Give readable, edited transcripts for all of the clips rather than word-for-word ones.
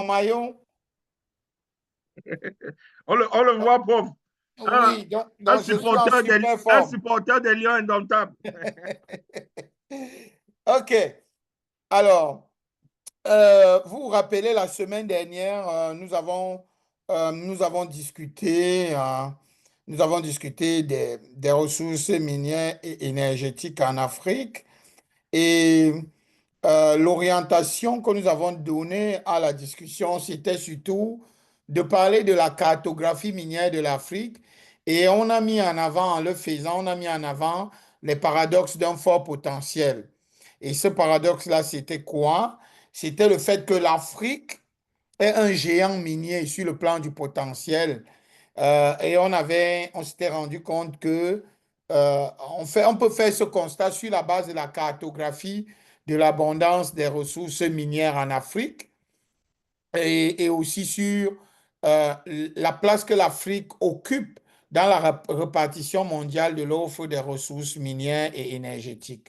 maillot. On le voit pauvre. Un, Oui, donc je suis en super un forme. supporter des Lions indomptables. OK. Alors, vous vous rappelez, la semaine dernière, nous avons discuté, des ressources minières et énergétiques en Afrique. Et l'orientation que nous avons donnée à la discussion, c'était surtout de parler de la cartographie minière de l'Afrique. Et on a mis en avant, en le faisant, on a mis en avant les paradoxes d'un fort potentiel. Et ce paradoxe-là, c'était quoi? C'était le fait que l'Afrique est un géant minier sur le plan du potentiel. Et on s'était rendu compte que on peut faire ce constat sur la base de la cartographie de l'abondance des ressources minières en Afrique et aussi sur euh, la place que l'Afrique occupe dans la répartition mondiale de l'offre des ressources minières et énergétiques.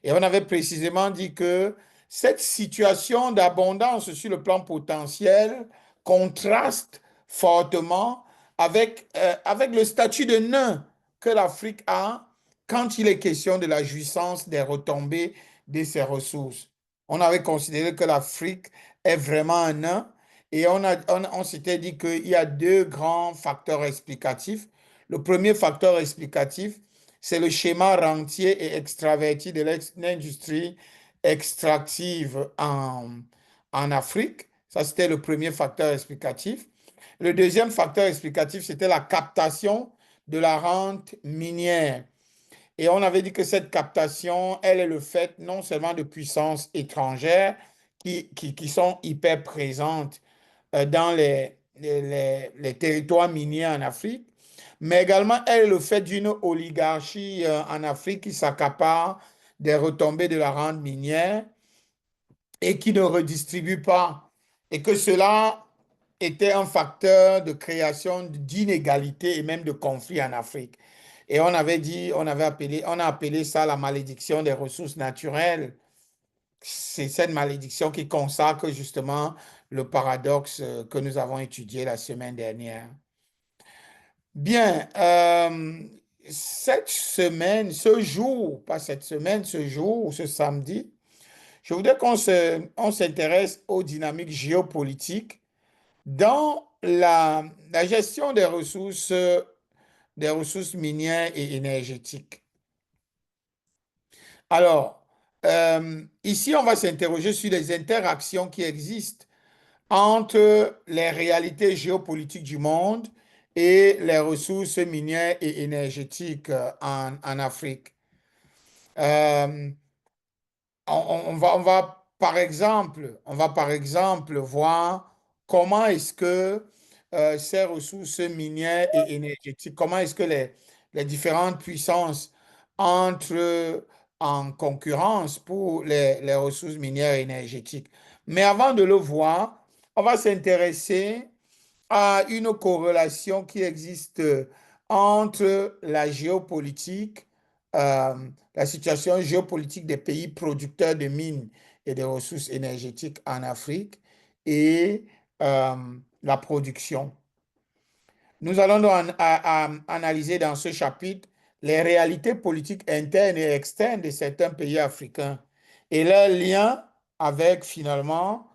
Et on avait précisément dit que cette situation d'abondance sur le plan potentiel contraste fortement avec le statut de nain que l'Afrique a quand il est question de la jouissance des retombées de ses ressources. On avait considéré que l'Afrique est vraiment un nain et on s'était dit qu'il y a deux grands facteurs explicatifs. Le premier facteur explicatif, c'est le schéma rentier et extraverti de l'industrie extractive en Afrique. Ça, c'était le premier facteur explicatif. Le deuxième facteur explicatif, c'était la captation de la rente minière. Et on avait dit que cette captation, elle est le fait non seulement de puissances étrangères qui sont hyper présentes dans les territoires miniers en Afrique, mais également elle est le fait d'une oligarchie en Afrique qui s'accapare des retombées de la rente minière et qui ne redistribue pas. Et que cela était un facteur de création d'inégalités et même de conflits en Afrique. Et on a appelé ça la malédiction des ressources naturelles. C'est cette malédiction qui consacre justement le paradoxe que nous avons étudié la semaine dernière. Bien, cette semaine, ce jour, pas cette semaine, ce jour ou ce samedi, je voudrais on s'intéresse aux dynamiques géopolitiques dans la gestion des ressources minières et énergétiques. Alors, ici, on va s'interroger sur les interactions qui existent entre les réalités géopolitiques du monde et les ressources minières et énergétiques en Afrique. Euh, on va par exemple voir comment est-ce que ces ressources minières et énergétiques, comment est-ce que les différentes puissances entrent en concurrence pour les ressources minières et énergétiques. Mais avant de le voir, on va s'intéresser à une corrélation qui existe entre la géopolitique, euh, la situation géopolitique des pays producteurs de mines et de ressources énergétiques en Afrique et euh, la production. Nous allons donc analyser dans ce chapitre les réalités politiques internes et externes de certains pays africains et leurs liens avec finalement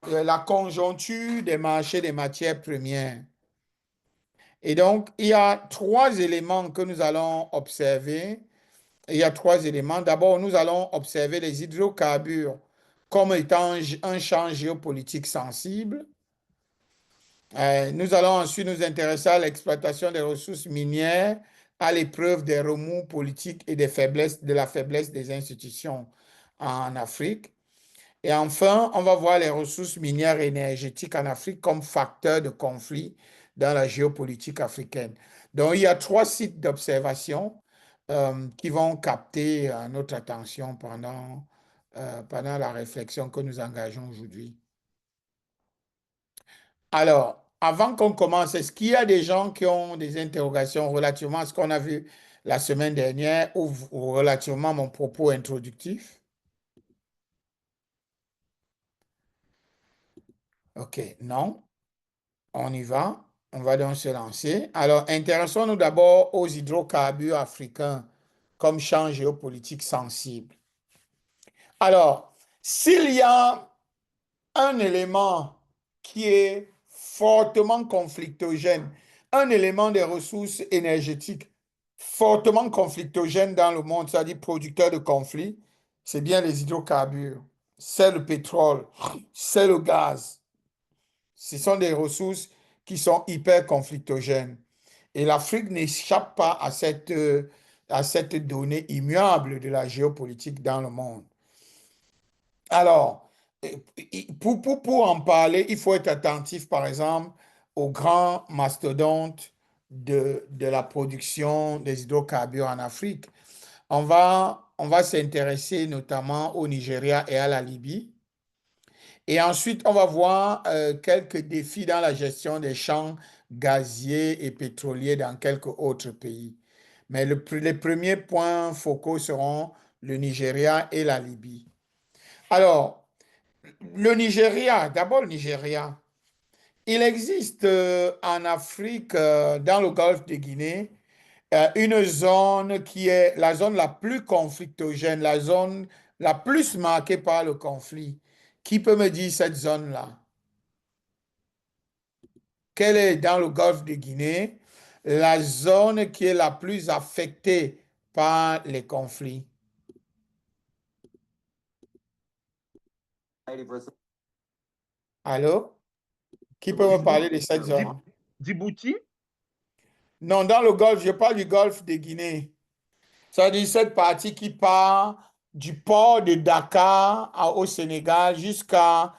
la conjoncture des marchés des matières premières. Et donc, il y a trois éléments que nous allons observer. Il y a trois éléments. D'abord, nous allons observer les hydrocarbures comme étant un champ géopolitique sensible. Nous allons ensuite nous intéresser à l'exploitation des ressources minières à l'épreuve des remous politiques et de la faiblesse des institutions en Afrique. Et enfin, on va voir les ressources minières et énergétiques en Afrique comme facteur de conflit dans la géopolitique africaine. Donc, il y a trois sites d'observation qui vont capter notre attention pendant la réflexion que nous engageons aujourd'hui. Alors, avant qu'on commence, est-ce qu'il y a des gens qui ont des interrogations relativement à ce qu'on a vu la semaine dernière ou relativement à mon propos introductif? OK, non, on y va. On va donc se lancer. Alors, intéressons-nous d'abord aux hydrocarbures africains comme champ géopolitique sensible. Alors, s'il y a un élément qui est fortement conflictogène, un élément des ressources énergétiques fortement conflictogène dans le monde, c'est-à-dire producteur de conflits, c'est bien les hydrocarbures, c'est le pétrole, c'est le gaz. Ce sont des ressources qui sont hyper conflictogènes. Et l'Afrique n'échappe pas à cette donnée immuable de la géopolitique dans le monde. Alors, pour en parler, il faut être attentif, par exemple, aux grands mastodontes de la production des hydrocarbures en Afrique. On va s'intéresser notamment au Nigeria et à la Libye. Et ensuite, on va voir quelques défis dans la gestion des champs gaziers et pétroliers dans quelques autres pays. Mais les premiers points focaux seront le Nigeria et la Libye. Alors, le Nigeria, d'abord le Nigeria. Il existe en Afrique, dans le golfe de Guinée, une zone qui est la zone la plus conflictogène, la zone la plus marquée par le conflit. Qui peut me dire cette zone-là? Quelle est dans le golfe de Guinée la zone qui est la plus affectée par les conflits? Allô? Qui peut me parler de cette zone? Djibouti, Non, dans le golfe, je parle du golfe de Guinée. C'est-à-dire cette partie qui part du port de Dakar au Sénégal jusqu'à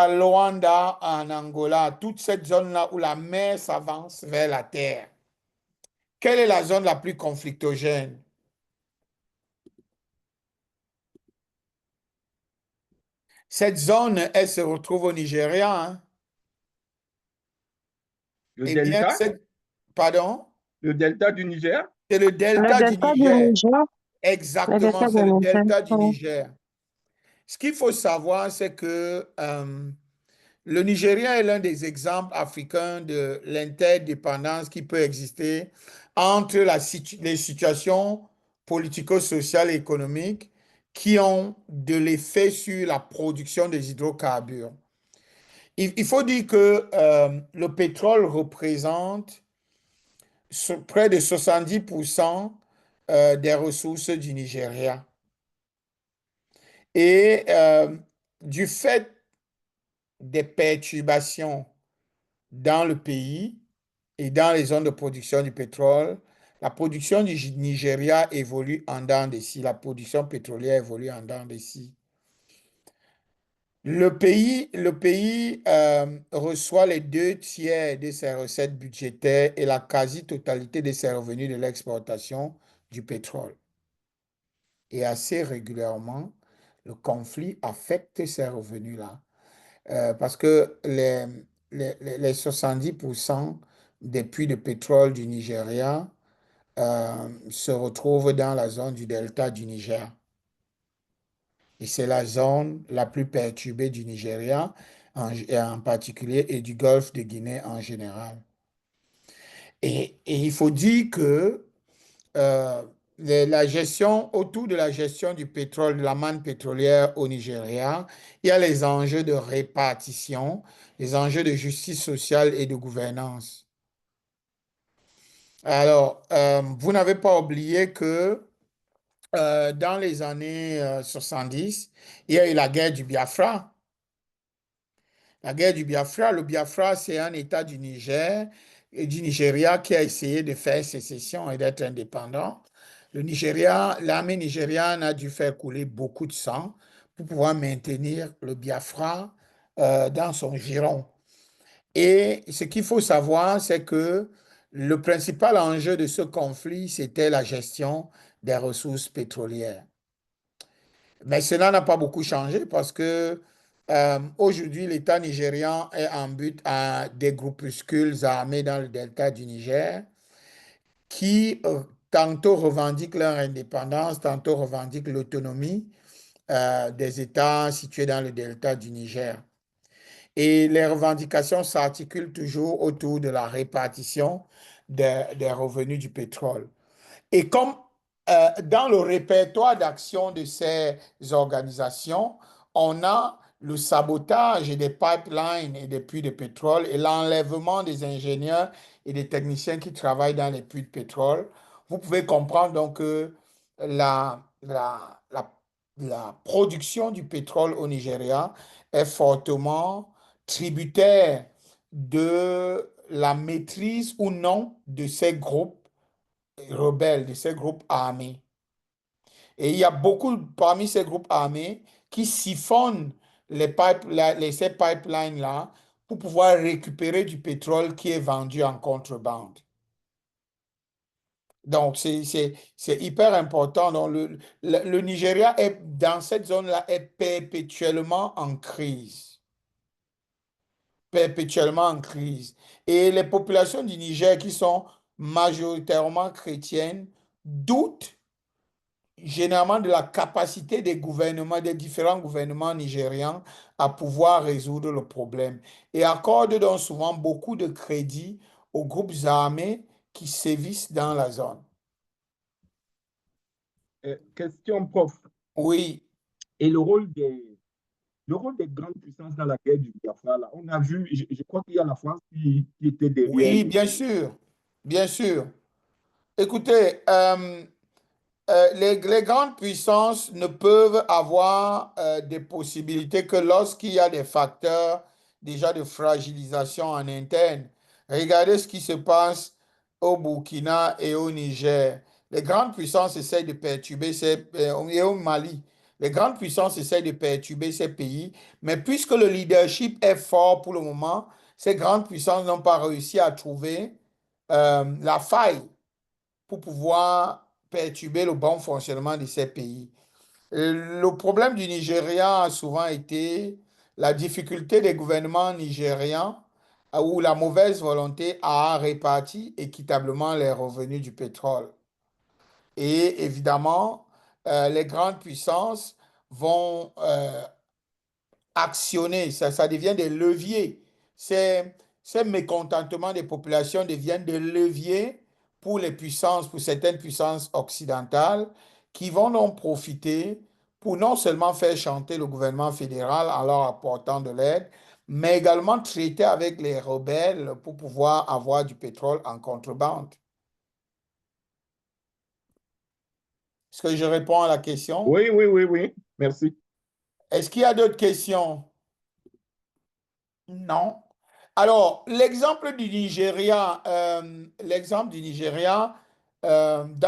Luanda en Angola, toute cette zone-là où la mer s'avance vers la terre. Quelle est la zone la plus conflictogène? Cette zone, elle se retrouve au Nigeria, hein. le Eh bien, delta, pardon, le delta du Niger. c'est le Le delta du delta du Niger. Niger, le Exactement, delta du c'est le Niger. delta du Oui. Niger. Ce qu'il faut savoir, c'est que le Nigeria est l'un des exemples africains de l'interdépendance qui peut exister entre les situations politico-sociales et économiques qui ont de l'effet sur la production des hydrocarbures. Il faut dire que le pétrole représente près de 70% des ressources du Nigeria. Et du fait des perturbations dans le pays et dans les zones de production du pétrole, la production du Nigeria évolue en dents de scie, la production pétrolière évolue en dents de scie. Le pays reçoit les 2 tiers de ses recettes budgétaires et la quasi-totalité de ses revenus de l'exportation du pétrole. Et assez régulièrement, le conflit affecte ces revenus-là. Parce que les 70% des puits de pétrole du Nigeria se retrouvent dans la zone du delta du Niger. Et c'est la zone la plus perturbée du Nigeria en particulier et du golfe de Guinée en général. Et il faut dire que euh, la gestion, autour de la gestion du pétrole, de la manne pétrolière au Nigeria, il y a les enjeux de répartition, les enjeux de justice sociale et de gouvernance. Alors, vous n'avez pas oublié que dans les années 70, il y a eu la guerre du Biafra. La guerre du Biafra, le Biafra, c'est un État du Niger et du Nigeria qui a essayé de faire sécession et d'être indépendant. Le Nigeria, l'armée nigériane a dû faire couler beaucoup de sang pour pouvoir maintenir le Biafra dans son giron. Et ce qu'il faut savoir, c'est que le principal enjeu de ce conflit, c'était la gestion des ressources pétrolières. Mais cela n'a pas beaucoup changé parce que aujourd'hui, l'État nigérian est en but à des groupuscules armés dans le delta du Niger qui tantôt revendiquent leur indépendance, tantôt revendiquent l'autonomie des États situés dans le delta du Niger. Et les revendications s'articulent toujours autour de la répartition des revenus du pétrole. Et comme dans le répertoire d'action de ces organisations, on a le sabotage des pipelines et des puits de pétrole et l'enlèvement des ingénieurs et des techniciens qui travaillent dans les puits de pétrole. Vous pouvez comprendre donc que la, la, la, la production du pétrole au Nigeria est fortement tributaire de la maîtrise ou non de ces groupes rebelles, de ces groupes armés. Et il y a beaucoup parmi ces groupes armés qui siphonnent ces pipelines-là pour pouvoir récupérer du pétrole qui est vendu en contrebande. Donc, c'est hyper important. Donc, le Nigeria est, dans cette zone-là, est perpétuellement en crise. Perpétuellement en crise. Et les populations du Niger qui sont majoritairement chrétiennes doutent généralement de la capacité des gouvernements, des différents gouvernements nigérians à pouvoir résoudre le problème et accordent donc souvent beaucoup de crédit aux groupes armés qui sévissent dans la zone. Question, prof. Oui, Et le rôle des grandes puissances dans la guerre du Biafra, là, on a vu, je crois qu'il y a la France qui était derrière oui, le. bien sûr, bien sûr. Écoutez, les grandes puissances ne peuvent avoir des possibilités que lorsqu'il y a des facteurs déjà de fragilisation en interne. Regardez ce qui se passe au Burkina et au Niger. Les grandes puissances essayent de perturber et au Mali. Les grandes puissances essayent de perturber ces pays, mais puisque le leadership est fort pour le moment, ces grandes puissances n'ont pas réussi à trouver la faille pour pouvoir perturber le bon fonctionnement de ces pays. Le problème du Nigeria a souvent été la difficulté des gouvernements nigérians ou la mauvaise volonté à répartir équitablement les revenus du pétrole. Et évidemment, les grandes puissances vont actionner, ça devient des leviers. Ces mécontentements des populations deviennent des leviers pour les puissances, pour certaines puissances occidentales, qui vont donc profiter pour non seulement faire chanter le gouvernement fédéral en leur apportant de l'aide, mais également traiter avec les rebelles pour pouvoir avoir du pétrole en contrebande. Est-ce que je réponds à la question? Oui, oui, oui, oui. Merci. Est-ce qu'il y a d'autres questions? Non. Alors, l'exemple du Nigeria dans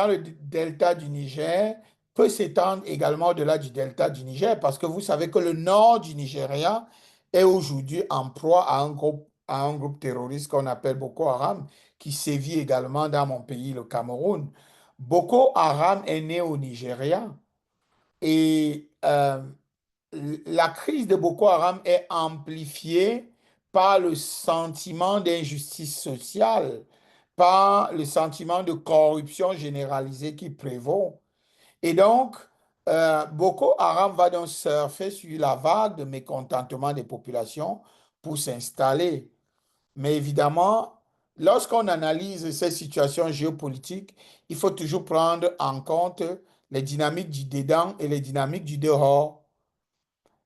le delta du Niger peut s'étendre également au-delà du delta du Niger parce que vous savez que le nord du Nigeria est aujourd'hui en proie à un groupe terroriste qu'on appelle Boko Haram qui sévit également dans mon pays, le Cameroun. Boko Haram est né au Nigeria et la crise de Boko Haram est amplifiée par le sentiment d'injustice sociale, par le sentiment de corruption généralisée qui prévaut. Et donc, Boko Haram va donc surfer sur la vague de mécontentement des populations pour s'installer. Mais évidemment, lorsqu'on analyse ces situations géopolitiques, il faut toujours prendre en compte les dynamiques du dedans et les dynamiques du dehors.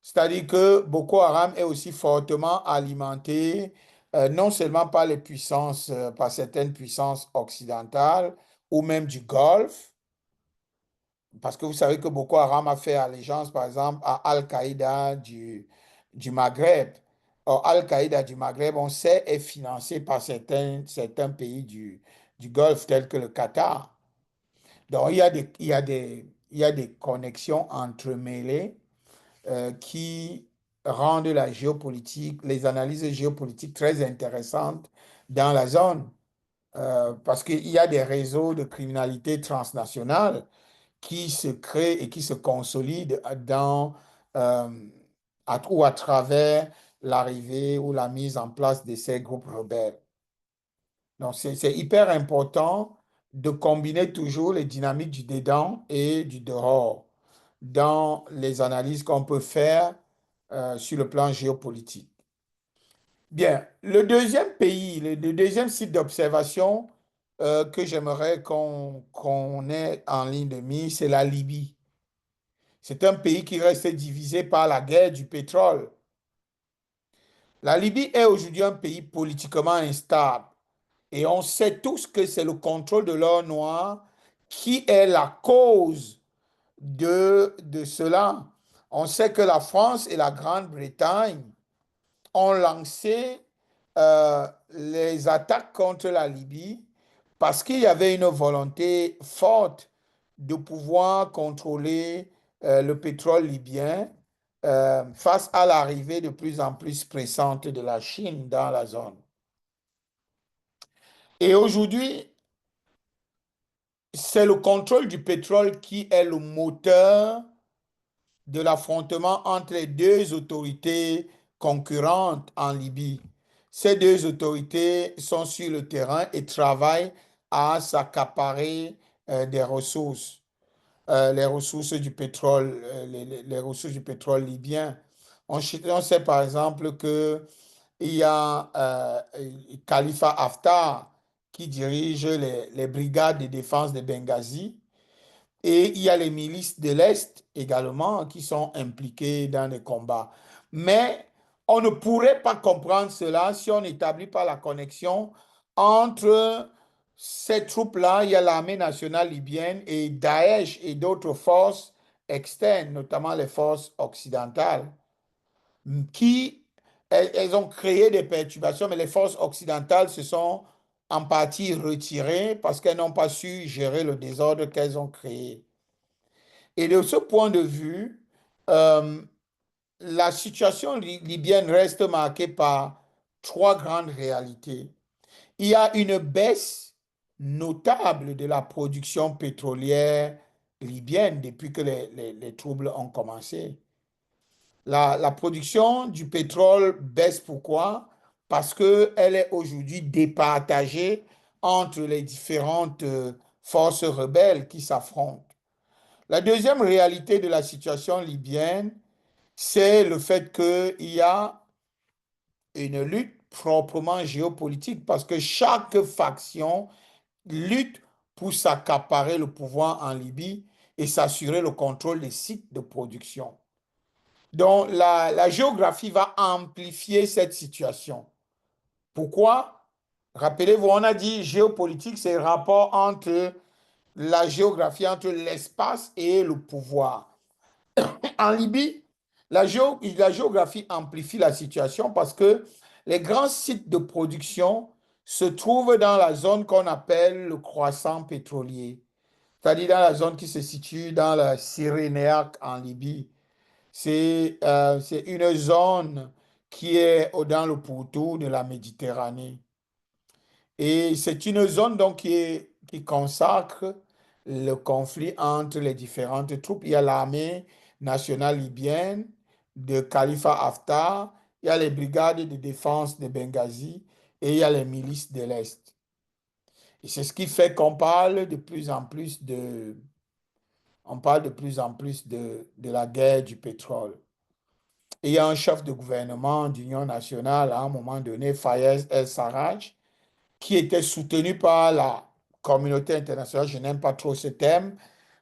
C'est-à-dire que Boko Haram est aussi fortement alimenté, non seulement par les puissances, par certaines puissances occidentales ou même du Golfe, parce que vous savez que Boko Haram a fait allégeance, par exemple, à Al-Qaïda du Maghreb. Or, Al-Qaïda du Maghreb, on sait, est financé par certains pays du Golfe, tels que le Qatar. Donc, il y a des connexions entremêlées qui rendent la géopolitique, les analyses géopolitiques très intéressantes dans la zone, parce qu'il y a des réseaux de criminalité transnationale qui se créent et qui se consolident ou à travers l'arrivée ou la mise en place de ces groupes rebelles. Donc, c'est hyper important de combiner toujours les dynamiques du dedans et du dehors dans les analyses qu'on peut faire sur le plan géopolitique. Bien, le deuxième pays, le deuxième site d'observation que j'aimerais qu'on ait en ligne de mire, c'est la Libye. C'est un pays qui reste divisé par la guerre du pétrole. La Libye est aujourd'hui un pays politiquement instable et on sait tous que c'est le contrôle de l'or noir qui est la cause de cela. On sait que la France et la Grande-Bretagne ont lancé les attaques contre la Libye parce qu'il y avait une volonté forte de pouvoir contrôler le pétrole libyen face à l'arrivée de plus en plus pressante de la Chine dans la zone. Et aujourd'hui, c'est le contrôle du pétrole qui est le moteur de l'affrontement entre les deux autorités concurrentes en Libye. Ces deux autorités sont sur le terrain et travaillent à s'accaparer des ressources, les ressources du pétrole, les ressources du pétrole libyen. On sait par exemple que il y a Khalifa Haftar qui dirige les brigades de défense de Benghazi et il y a les milices de l'Est également qui sont impliquées dans les combats. Mais on ne pourrait pas comprendre cela si on n'établit pas la connexion entre ces troupes-là, il y a l'armée nationale libyenne et Daesh et d'autres forces externes, notamment les forces occidentales, qui, elles ont créé des perturbations, mais les forces occidentales se sont en partie retirées parce qu'elles n'ont pas su gérer le désordre qu'elles ont créé. Et de ce point de vue, euh, la situation libyenne reste marquée par trois grandes réalités. Il y a une baisse notable de la production pétrolière libyenne depuis que les troubles ont commencé. La production du pétrole baisse pourquoi? Parce qu'elle est aujourd'hui départagée entre les différentes forces rebelles qui s'affrontent. La deuxième réalité de la situation libyenne, c'est le fait qu'il y a une lutte proprement géopolitique parce que chaque faction lutte pour s'accaparer le pouvoir en Libye et s'assurer le contrôle des sites de production. Donc la géographie va amplifier cette situation. Pourquoi? Rappelez-vous, on a dit géopolitique, c'est le rapport entre la géographie, entre l'espace et le pouvoir. En Libye, la géographie amplifie la situation parce que les grands sites de production se trouvent dans la zone qu'on appelle le croissant pétrolier, c'est-à-dire dans la zone qui se situe dans la Cyrénaïque en Libye. C'est une zone qui est dans le pourtour de la Méditerranée. Et c'est une zone donc qui consacre le conflit entre les différentes troupes. Il y a l'armée nationale libyenne de Khalifa Haftar, il y a les brigades de défense de Benghazi et il y a les milices de l'Est. Et c'est ce qui fait qu'on parle de plus en plus on parle de plus en plus de la guerre du pétrole. Et il y a un chef de gouvernement d'union nationale à un moment donné, Fayez El-Sarraj, qui était soutenu par la communauté internationale. Je n'aime pas trop ce thème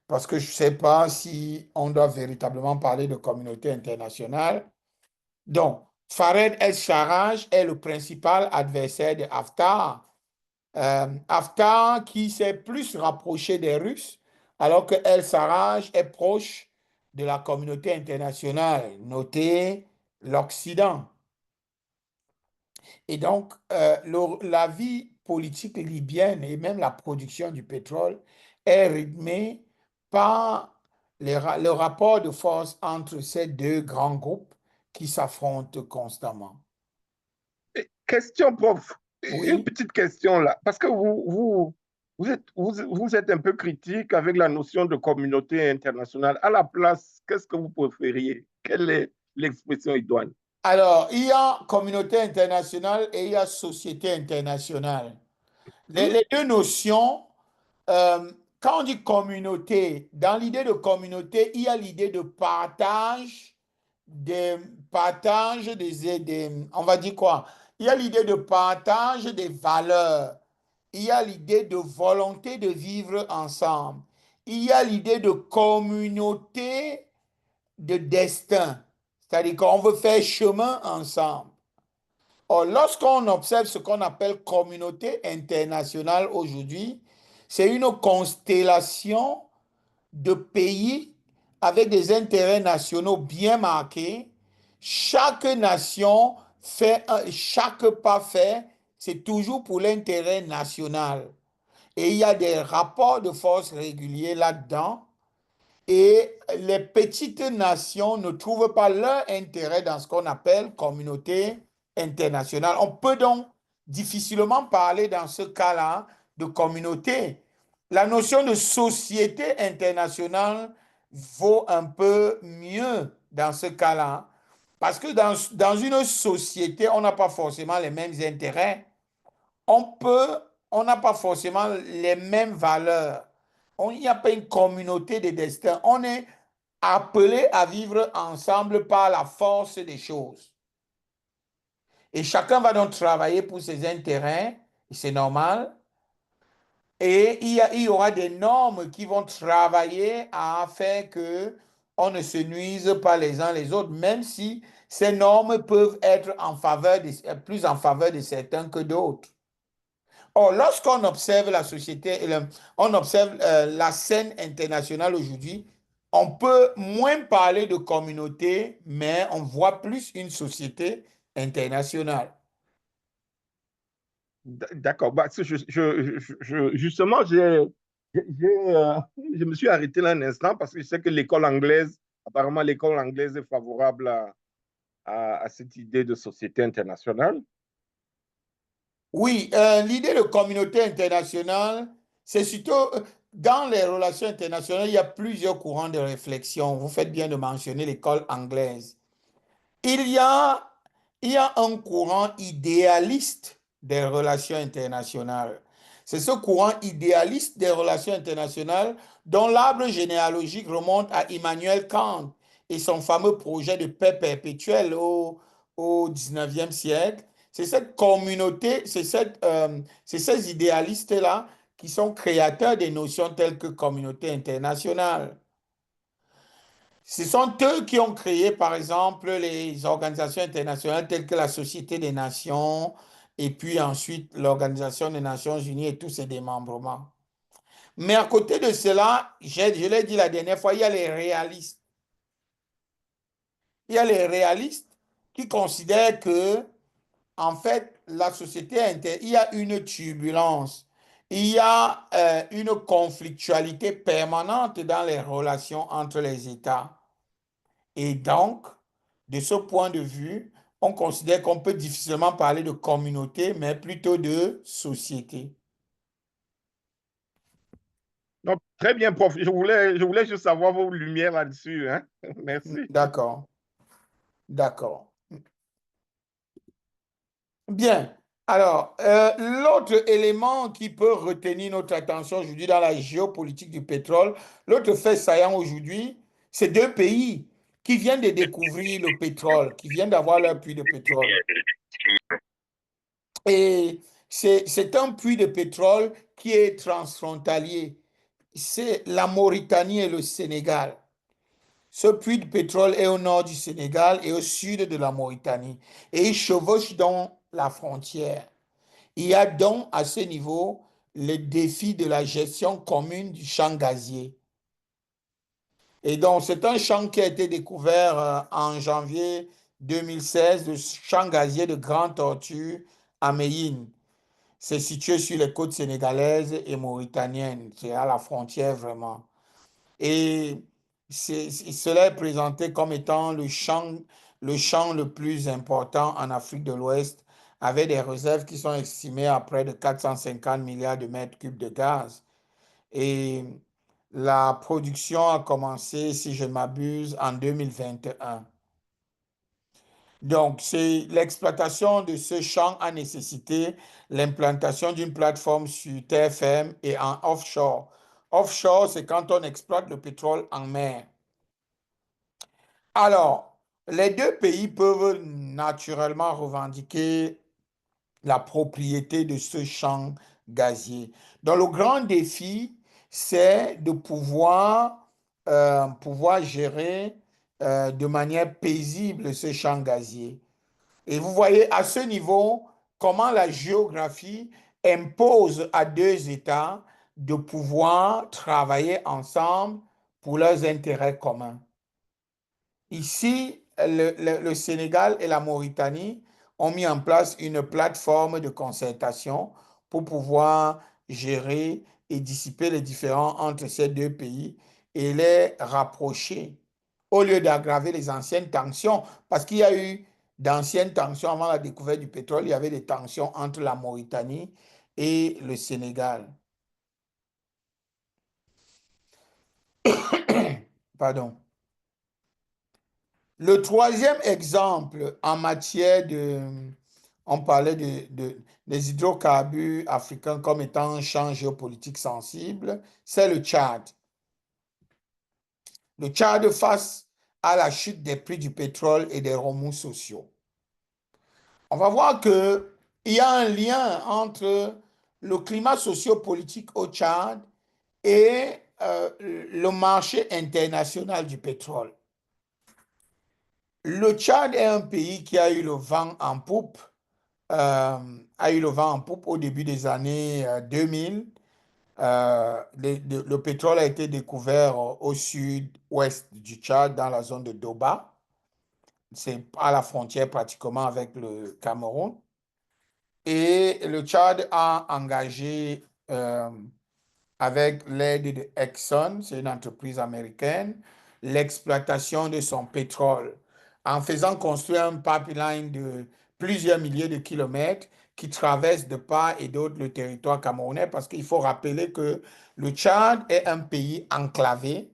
parce que je ne sais pas si on doit véritablement parler de communauté internationale. Donc, Fared El-Sarraj est le principal adversaire de Haftar. Haftar qui s'est plus rapproché des Russes, alors que El-Sarraj est proche de la communauté internationale, notez l'Occident. Et donc, la vie politique libyenne et même la production du pétrole est rythmée par le rapport de force entre ces deux grands groupes qui s'affrontent constamment. Question, prof. Une Oui. petite question là. Parce que vous êtes un peu critique avec la notion de communauté internationale. À la place, qu'est-ce que vous préfériez? Quelle est l'expression idoine? Alors, il y a communauté internationale et il y a société internationale. Hmm? Les deux notions, quand on dit communauté, dans l'idée de communauté, il y a l'idée de partage, des, on va dire quoi? Il y a l'idée de partage des valeurs. Il y a l'idée de volonté de vivre ensemble. Il y a l'idée de communauté de destin. C'est-à-dire qu'on veut faire chemin ensemble. Or, lorsqu'on observe ce qu'on appelle communauté internationale aujourd'hui, c'est une constellation de pays avec des intérêts nationaux bien marqués. Chaque nation fait, chaque pas fait, c'est toujours pour l'intérêt national. Et il y a des rapports de force réguliers là-dedans. Et les petites nations ne trouvent pas leur intérêt dans ce qu'on appelle communauté internationale. On peut donc difficilement parler dans ce cas-là de communauté. La notion de société internationale vaut un peu mieux dans ce cas-là. Parce que dans une société, on n'a pas forcément les mêmes intérêts. On peut, on n'a pas forcément les mêmes valeurs. Il n'y a pas une communauté de destin. On est appelé à vivre ensemble par la force des choses. Et chacun va donc travailler pour ses intérêts, et c'est normal. Et il y aura des normes qui vont travailler à faire que on ne se nuise pas les uns les autres, même si ces normes peuvent être plus en faveur de certains que d'autres. Or, lorsqu'on observe la société, on observe la scène internationale aujourd'hui, on peut moins parler de communauté, mais on voit plus une société internationale. D'accord. Bah, justement, je me suis arrêté là un instant parce que je sais que l'école anglaise, apparemment, l'école anglaise est favorable à cette idée de société internationale. Oui, l'idée de communauté internationale, c'est surtout dans les relations internationales, il y a plusieurs courants de réflexion. Vous faites bien de mentionner l'école anglaise. Il y a, il y a un courant idéaliste des relations internationales. C'est ce courant idéaliste des relations internationales dont l'arbre généalogique remonte à Immanuel Kant et son fameux projet de paix perpétuelle au 19e siècle. C'est cette communauté, c'est ces idéalistes-là qui sont créateurs des notions telles que communauté internationale. Ce sont eux qui ont créé, par exemple, les organisations internationales telles que la Société des Nations et puis ensuite l'Organisation des Nations Unies et tous ses démembrements. Mais à côté de cela, je l'ai dit la dernière fois, il y a les réalistes. Il y a les réalistes qui considèrent que, en fait, la société il y a une turbulence, il y a une conflictualité permanente dans les relations entre les États. Et donc, de ce point de vue, on considère qu'on peut difficilement parler de communauté, mais plutôt de société. Donc, très bien, prof. Je voulais juste savoir vos lumières là-dessus, hein. Merci. D'accord, d'accord. Bien. Alors, l'autre élément qui peut retenir notre attention aujourd'hui dans la géopolitique du pétrole, l'autre fait saillant aujourd'hui, c'est deux pays qui viennent de découvrir le pétrole, qui viennent d'avoir leur puits de pétrole. Et c'est un puits de pétrole qui est transfrontalier. C'est la Mauritanie et le Sénégal. Ce puits de pétrole est au nord du Sénégal et au sud de la Mauritanie. Et il chevauche donc la frontière. Il y a donc à ce niveau le défi de la gestion commune du champ gazier. Et donc, c'est un champ qui a été découvert en janvier 2016, le champ gazier de Grande Tortue à Méhine. C'est situé sur les côtes sénégalaises et mauritaniennes. C'est à la frontière vraiment. Et cela est présenté comme étant le champ le plus important en Afrique de l'Ouest, avec des réserves qui sont estimées à près de 450 milliards de mètres cubes de gaz. Et la production a commencé, si je ne m'abuse, en 2021. Donc, c'est l'exploitation de ce champ a nécessité l'implantation d'une plateforme sur terre ferme et en offshore. Offshore, c'est quand on exploite le pétrole en mer. Alors, les deux pays peuvent naturellement revendiquer la propriété de ce champ gazier. Donc le grand défi, c'est de pouvoir gérer de manière paisible ce champ gazier. Et vous voyez à ce niveau comment la géographie impose à deux États de pouvoir travailler ensemble pour leurs intérêts communs. Ici, le Sénégal et la Mauritanie ont mis en place une plateforme de concertation pour pouvoir gérer et dissiper les différends entre ces deux pays et les rapprocher au lieu d'aggraver les anciennes tensions. Parce qu'il y a eu d'anciennes tensions avant la découverte du pétrole, il y avait des tensions entre la Mauritanie et le Sénégal. Pardon. Le troisième exemple en matière on parlait des hydrocarbures africains comme étant un champ géopolitique sensible, c'est le Tchad. Le Tchad face à la chute des prix du pétrole et des remous sociaux. On va voir qu'il y a un lien entre le climat sociopolitique au Tchad et le marché international du pétrole. Le Tchad est un pays qui a eu le vent en poupe, au début des années 2000. Le pétrole a été découvert au sud-ouest du Tchad, dans la zone de Doba. C'est à la frontière pratiquement avec le Cameroun. Et le Tchad a engagé avec l'aide de Exxon, c'est une entreprise américaine, l'exploitation de son pétrole en faisant construire un pipeline de plusieurs milliers de kilomètres qui traverse de part et d'autre le territoire camerounais parce qu'il faut rappeler que le Tchad est un pays enclavé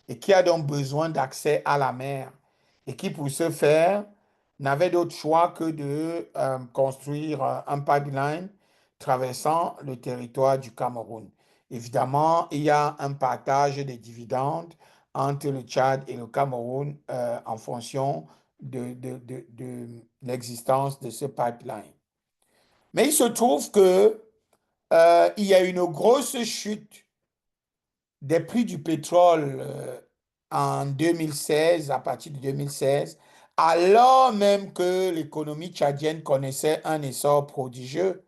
et qui a donc besoin d'accès à la mer et qui pour ce faire n'avait d'autre choix que de construire un pipeline traversant le territoire du Cameroun. Évidemment, il y a un partage des dividendes entre le Tchad et le Cameroun en fonction de l'existence de ce pipeline. Mais il se trouve que il y a une grosse chute des prix du pétrole en 2016, à partir de 2016, alors même que l'économie tchadienne connaissait un essor prodigieux.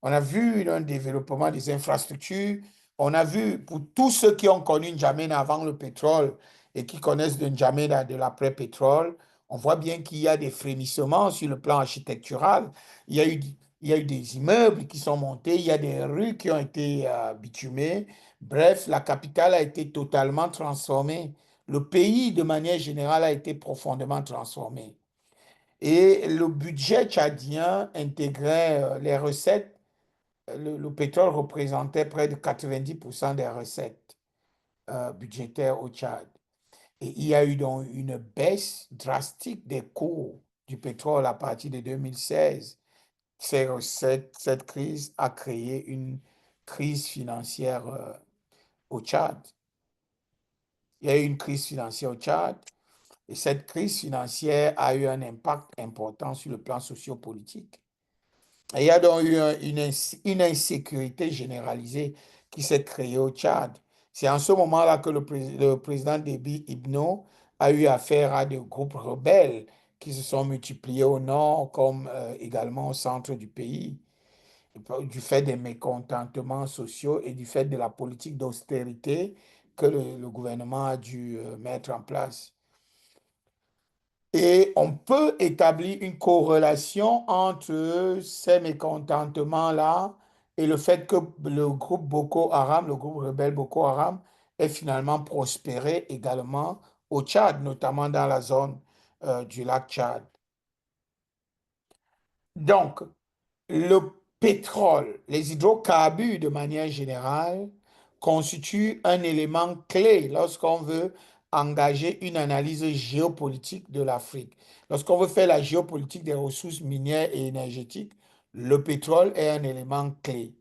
On a vu un développement des infrastructures. On a vu, pour tous ceux qui ont connu N'Djamena avant le pétrole et qui connaissent de N'Djamena de l'après-pétrole, on voit bien qu'il y a des frémissements sur le plan architectural. Il y a eu, il y a eu des immeubles qui sont montés, il y a des rues qui ont été bitumées. Bref, la capitale a été totalement transformée. Le pays, de manière générale, a été profondément transformé. Et le budget tchadien intégrait les recettes. Le pétrole représentait près de 90% des recettes budgétaires au Tchad. Et il y a eu donc une baisse drastique des cours du pétrole à partir de 2016. Cette crise a créé une crise financière au Tchad. Il y a eu une crise financière au Tchad et cette crise financière a eu un impact important sur le plan sociopolitique. Et il y a donc eu une insécurité généralisée qui s'est créée au Tchad. C'est en ce moment-là que le président Déby Itno a eu affaire à des groupes rebelles qui se sont multipliés au nord comme également au centre du pays, du fait des mécontentements sociaux et du fait de la politique d'austérité que le gouvernement a dû mettre en place. Et on peut établir une corrélation entre ces mécontentements-là et le fait que le groupe Boko Haram, le groupe rebelle Boko Haram, ait finalement prospéré également au Tchad, notamment dans la zone du lac Tchad. Donc, le pétrole, les hydrocarbures de manière générale, constituent un élément clé lorsqu'on veut engager une analyse géopolitique de l'Afrique. Lorsqu'on veut faire la géopolitique des ressources minières et énergétiques, le pétrole est un élément clé.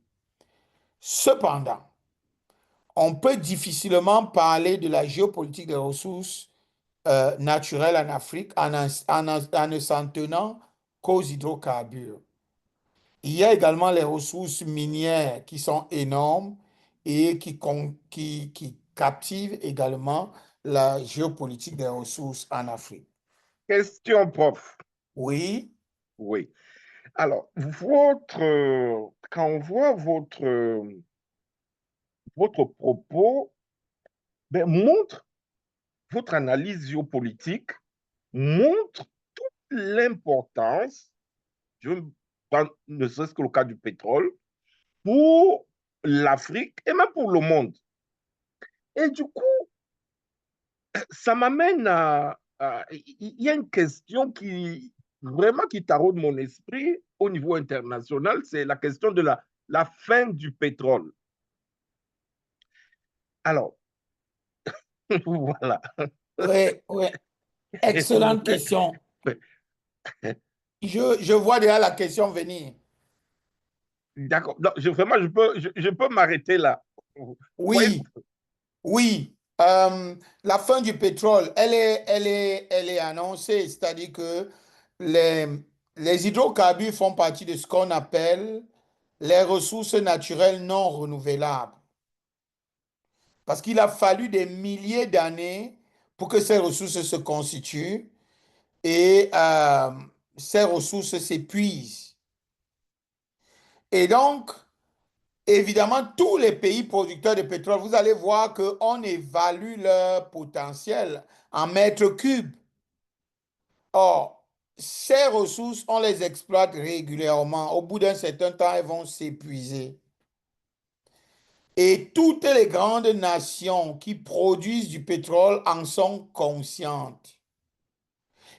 Cependant, on peut difficilement parler de la géopolitique des ressources naturelles en Afrique en ne s'en tenant qu'aux hydrocarbures. Il y a également les ressources minières qui sont énormes et qui captivent également la géopolitique des ressources en Afrique. Question, prof. Oui, Oui. Alors, quand on voit votre propos, ben, montre votre analyse géopolitique, montre l'importance, je prends ne serait-ce que le cas du pétrole, pour l'Afrique et même pour le monde. Et du coup, ça m'amène il y a une question qui vraiment qui taraude mon esprit au niveau international, c'est la question de la fin du pétrole. Alors, voilà. oui, oui. Excellente question. Je vois déjà la question venir. D'accord. Donc, vraiment, je peux m'arrêter là. Vous voyez? Oui, oui. La fin du pétrole, elle est annoncée, c'est-à-dire que les, les hydrocarbures font partie de ce qu'on appelle les ressources naturelles non renouvelables. Parce qu'il a fallu des milliers d'années pour que ces ressources se constituent et ces ressources s'épuisent. Et donc, évidemment, tous les pays producteurs de pétrole, vous allez voir qu'on évalue leur potentiel en mètres cubes. Or, ces ressources, on les exploite régulièrement. Au bout d'un certain temps, elles vont s'épuiser. Et toutes les grandes nations qui produisent du pétrole en sont conscientes.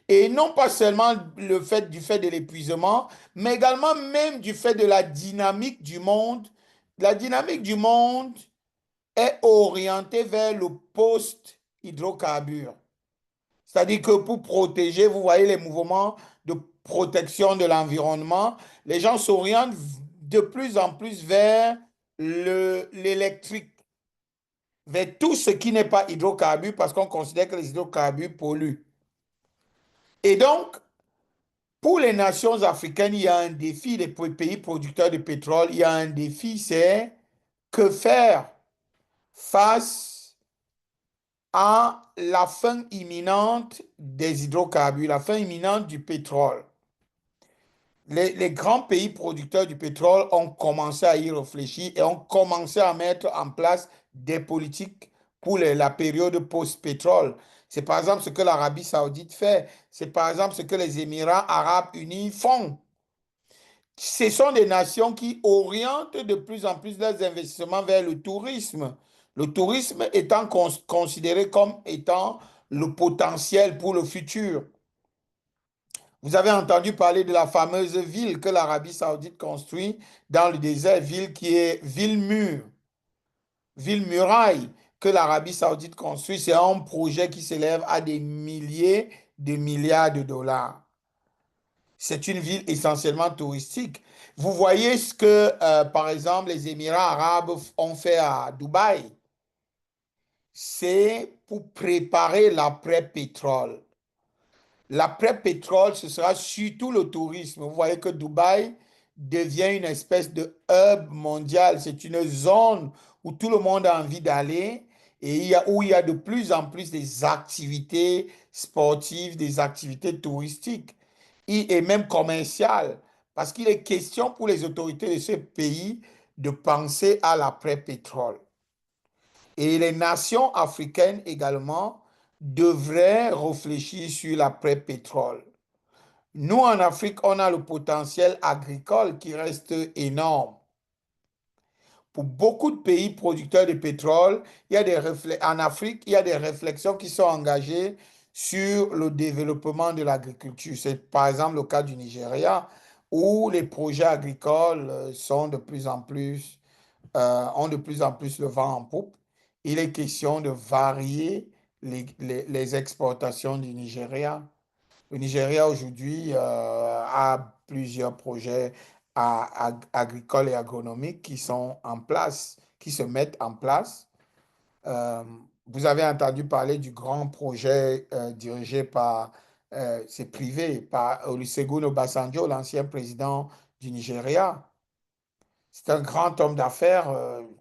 Et non pas seulement du fait de l'épuisement, mais également même du fait de la dynamique du monde. La dynamique du monde est orientée vers le post-hydrocarbure. C'est-à-dire que pour protéger, vous voyez les mouvements de protection de l'environnement, les gens s'orientent de plus en plus vers l'électrique, vers tout ce qui n'est pas hydrocarbure parce qu'on considère que les hydrocarbures polluent. Et donc, pour les nations africaines, il y a un défi, les pays producteurs de pétrole, il y a un défi, c'est que faire face à la fin imminente des hydrocarbures, la fin imminente du pétrole. Les grands pays producteurs du pétrole ont commencé à y réfléchir et ont commencé à mettre en place des politiques pour la période post-pétrole. C'est par exemple ce que l'Arabie saoudite fait. C'est par exemple ce que les Émirats arabes unis font. Ce sont des nations qui orientent de plus en plus leurs investissements vers le tourisme. Le tourisme étant considéré comme étant le potentiel pour le futur. Vous avez entendu parler de la fameuse ville que l'Arabie saoudite construit dans le désert, ville qui est ville-mur, ville-muraille que l'Arabie saoudite construit. C'est un projet qui s'élève à des milliers de milliards de dollars. C'est une ville essentiellement touristique. Vous voyez ce que, par exemple, les Émirats arabes ont fait à Dubaï. C'est pour préparer l'après-pétrole. L'après-pétrole, ce sera surtout le tourisme. Vous voyez que Dubaï devient une espèce de hub mondial. C'est une zone où tout le monde a envie d'aller et où il y a de plus en plus des activités sportives, des activités touristiques et même commerciales. Parce qu'il est question pour les autorités de ce pays de penser à l'après-pétrole. Et les nations africaines également devraient réfléchir sur l'après-pétrole. Nous, en Afrique, on a le potentiel agricole qui reste énorme. Pour beaucoup de pays producteurs de pétrole, en Afrique, il y a des réflexions qui sont engagées sur le développement de l'agriculture. C'est par exemple le cas du Nigeria, où les projets agricoles sont de plus en plus ont de plus en plus le vent en poupe. Il est question de varier les exportations du Nigeria. Le Nigeria aujourd'hui a plusieurs projets agricoles et agronomiques qui sont en place, qui se mettent en place. Euh, Vous avez entendu parler du grand projet dirigé par, c'est privé, par Olusegun Obasanjo, l'ancien président du Nigeria. C'est un grand homme d'affaires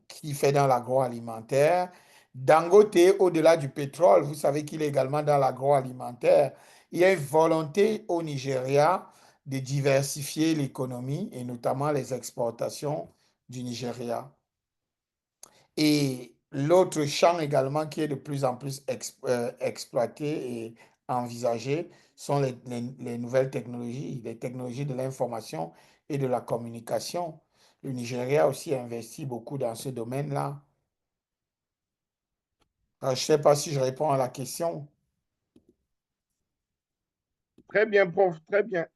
qui fait dans l'agroalimentaire. Dangote, au-delà du pétrole, vous savez qu'il est également dans l'agroalimentaire. Il y a une volonté au Nigeria de diversifier l'économie et notamment les exportations du Nigeria. Et l'autre champ également qui est de plus en plus exploité et envisagé sont les nouvelles technologies, les technologies de l'information et de la communication. Le Nigeria aussi investit beaucoup dans ce domaine-là. Alors, je ne sais pas si je réponds à la question. Très bien, prof, très bien.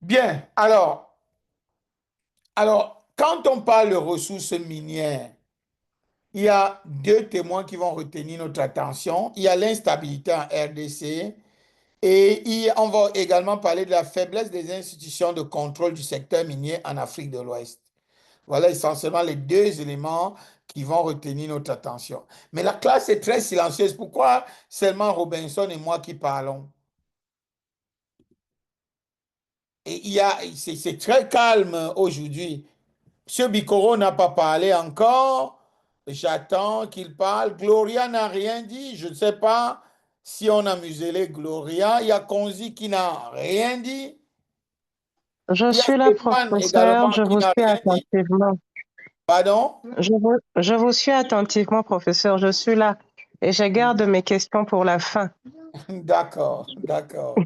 Bien, alors, quand on parle de ressources minières, il y a deux témoins qui vont retenir notre attention. Il y a l'instabilité en RDC. Et on va également parler de la faiblesse des institutions de contrôle du secteur minier en Afrique de l'Ouest. Voilà essentiellement les deux éléments qui vont retenir notre attention. Mais la classe est très silencieuse. Pourquoi seulement Robinson et moi qui parlons? Et c'est très calme aujourd'hui. Monsieur Bikoro n'a pas parlé encore. J'attends qu'il parle. Gloria n'a rien dit. Je ne sais pas si on a muselé Gloria. Il y a Konzi qui n'a rien dit. Je Il y a suis là, Stéphane professeur. également Je qui vous n'a suis rien dit. attentivement. Pardon? Je vous suis attentivement, professeur. Je suis là. Et je garde mes questions pour la fin. D'accord, d'accord,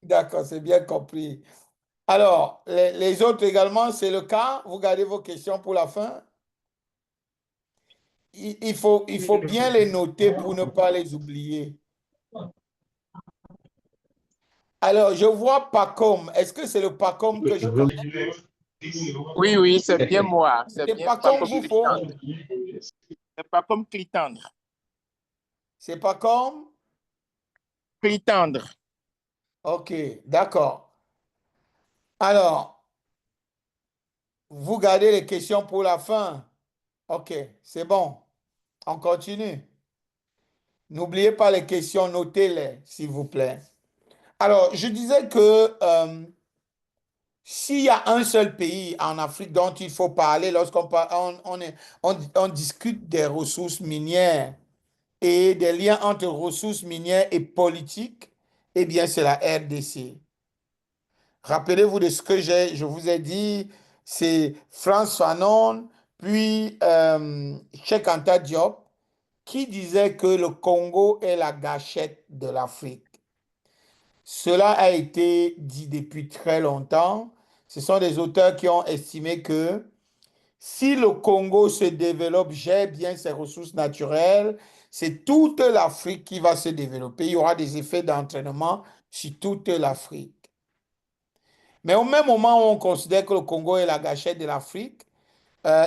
d'accord, c'est bien compris. Alors, les autres également, c'est le cas. Vous gardez vos questions pour la fin. Il faut bien les noter pour ne pas les oublier. Alors, je vois Pacom. Est-ce que c'est le Pacom que je connais? Oui, oui, c'est bien moi. C'est C'est bien pas pas comme comme vous, faut. Clitandre. C'est pas comme Clitandre. C'est pas comme? Clitandre. Ok, d'accord. Alors, vous gardez les questions pour la fin. Ok, c'est bon. On continue. N'oubliez pas les questions, notez-les, s'il vous plaît. Alors, je disais que s'il y a un seul pays en Afrique dont il faut parler lorsqu'on on discute des ressources minières et des liens entre ressources minières et politiques, eh bien, c'est la RDC. Rappelez-vous de ce que je vous ai dit, c'est Frantz Fanon, puis Cheikh Anta Diop, qui disait que le Congo est la gâchette de l'Afrique. Cela a été dit depuis très longtemps. Ce sont des auteurs qui ont estimé que si le Congo se développe, gère bien ses ressources naturelles, c'est toute l'Afrique qui va se développer. Il y aura des effets d'entraînement sur toute l'Afrique. Mais au même moment où on considère que le Congo est la gâchette de l'Afrique,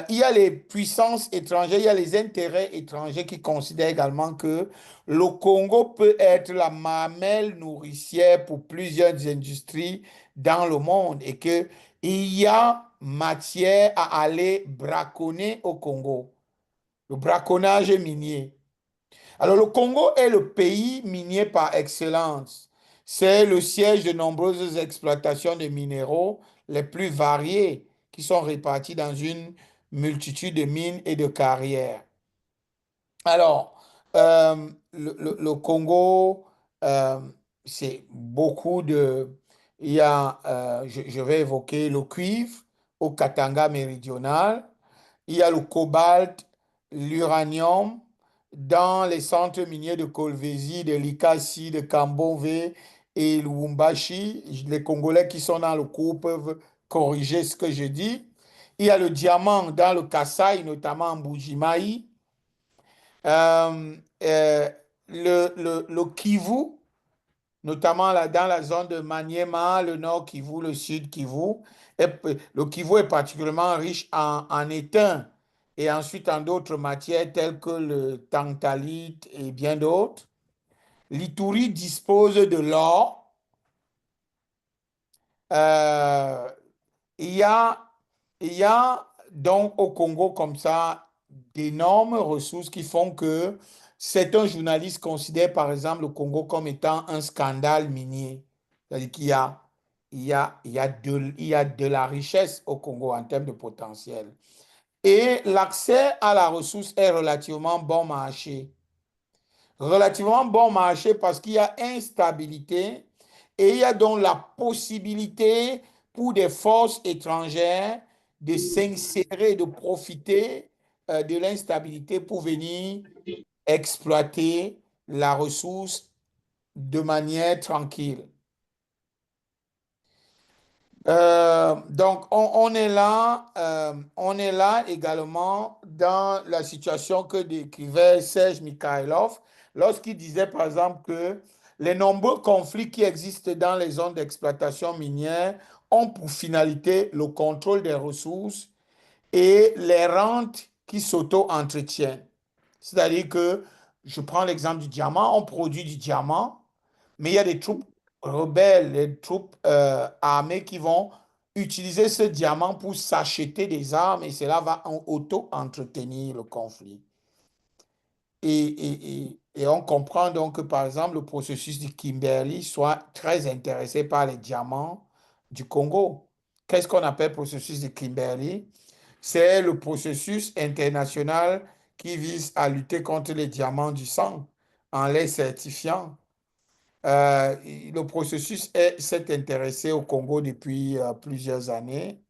il y a les puissances étrangères, il y a les intérêts étrangers qui considèrent également que le Congo peut être la mamelle nourricière pour plusieurs industries dans le monde et qu'il y a matière à aller braconner au Congo. Le braconnage minier. Alors, le Congo est le pays minier par excellence. C'est le siège de nombreuses exploitations de minéraux les plus variés qui sont répartis dans une multitude de mines et de carrières. Alors, le Congo, euh, c'est beaucoup de... Il y a, je vais évoquer le cuivre au Katanga méridional. Il y a le cobalt, l'uranium dans les centres miniers de Kolwezi, de Likasi, de Kambonve et Lubumbashi. Les Congolais qui sont dans le coup peuvent corriger ce que je dis. Il y a le diamant dans le Kasaï, notamment en Bujimaï. Euh, euh, le Kivu, notamment là, dans la zone de Maniema, le nord Kivu, le sud Kivu. Le Kivu est particulièrement riche en étain et ensuite en d'autres matières telles que le tantalite et bien d'autres. L'Ituri dispose de l'or. Euh, il y a, il y a donc au Congo comme ça d'énormes ressources qui font que certains journalistes considèrent par exemple le Congo comme étant un scandale minier. C'est-à-dire qu'il y a il y a de la richesse au Congo en termes de potentiel. Et l'accès à la ressource est relativement bon marché. Relativement bon marché parce qu'il y a instabilité et il y a donc la possibilité pour des forces étrangères de s'insérer, de profiter de l'instabilité pour venir exploiter la ressource de manière tranquille. Donc, on est là également dans la situation que décrivait Serge Mikhailov lorsqu'il disait, par exemple, que les nombreux conflits qui existent dans les zones d'exploitation minière ont pour finalité le contrôle des ressources et les rentes qui s'auto-entretiennent. C'est-à-dire que, je prends l'exemple du diamant, on produit du diamant, mais il y a des troupes rebelles, des troupes armées qui vont utiliser ce diamant pour s'acheter des armes et cela va auto-entretenir le conflit. Et on comprend donc que, par exemple, le processus de Kimberley soit très intéressé par les diamants du Congo. Qu'est-ce qu'on appelle processus de Kimberley? C'est le processus international qui vise à lutter contre les diamants du sang en les certifiant. Le processus s'est intéressé au Congo depuis plusieurs années.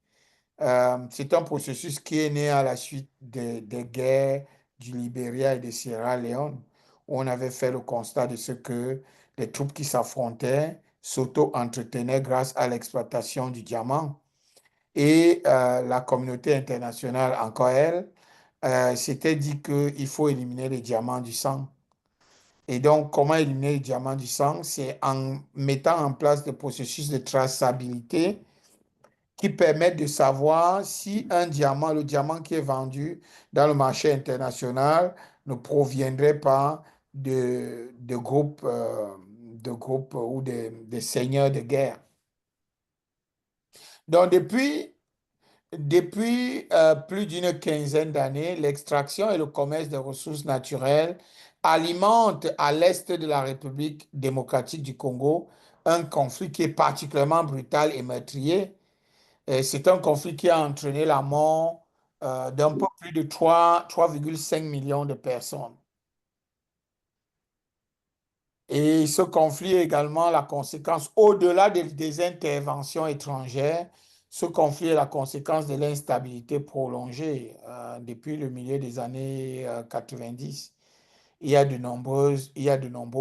C'est un processus qui est né à la suite des guerres du Libéria et de Sierra Leone, où on avait fait le constat de ce que les troupes qui s'affrontaient s'auto-entretenaient grâce à l'exploitation du diamant. Et la communauté internationale, encore elle, s'était dit qu'il faut éliminer les diamants du sang. Et donc, comment éliminer les diamants du sang? C'est en mettant en place des processus de traçabilité qui permettent de savoir si un diamant, le diamant qui est vendu dans le marché international, ne proviendrait pas de groupes ou des seigneurs de guerre. Donc, depuis plus d'une quinzaine d'années, l'extraction et le commerce des ressources naturelles alimentent à l'est de la République démocratique du Congo un conflit qui est particulièrement brutal et meurtrier. Et c'est un conflit qui a entraîné la mort d'un peu plus de 3,5 millions de personnes. Et ce conflit est également la conséquence, au-delà des interventions étrangères, ce conflit est la conséquence de l'instabilité prolongée depuis le milieu des années 90. Il y a de nombreux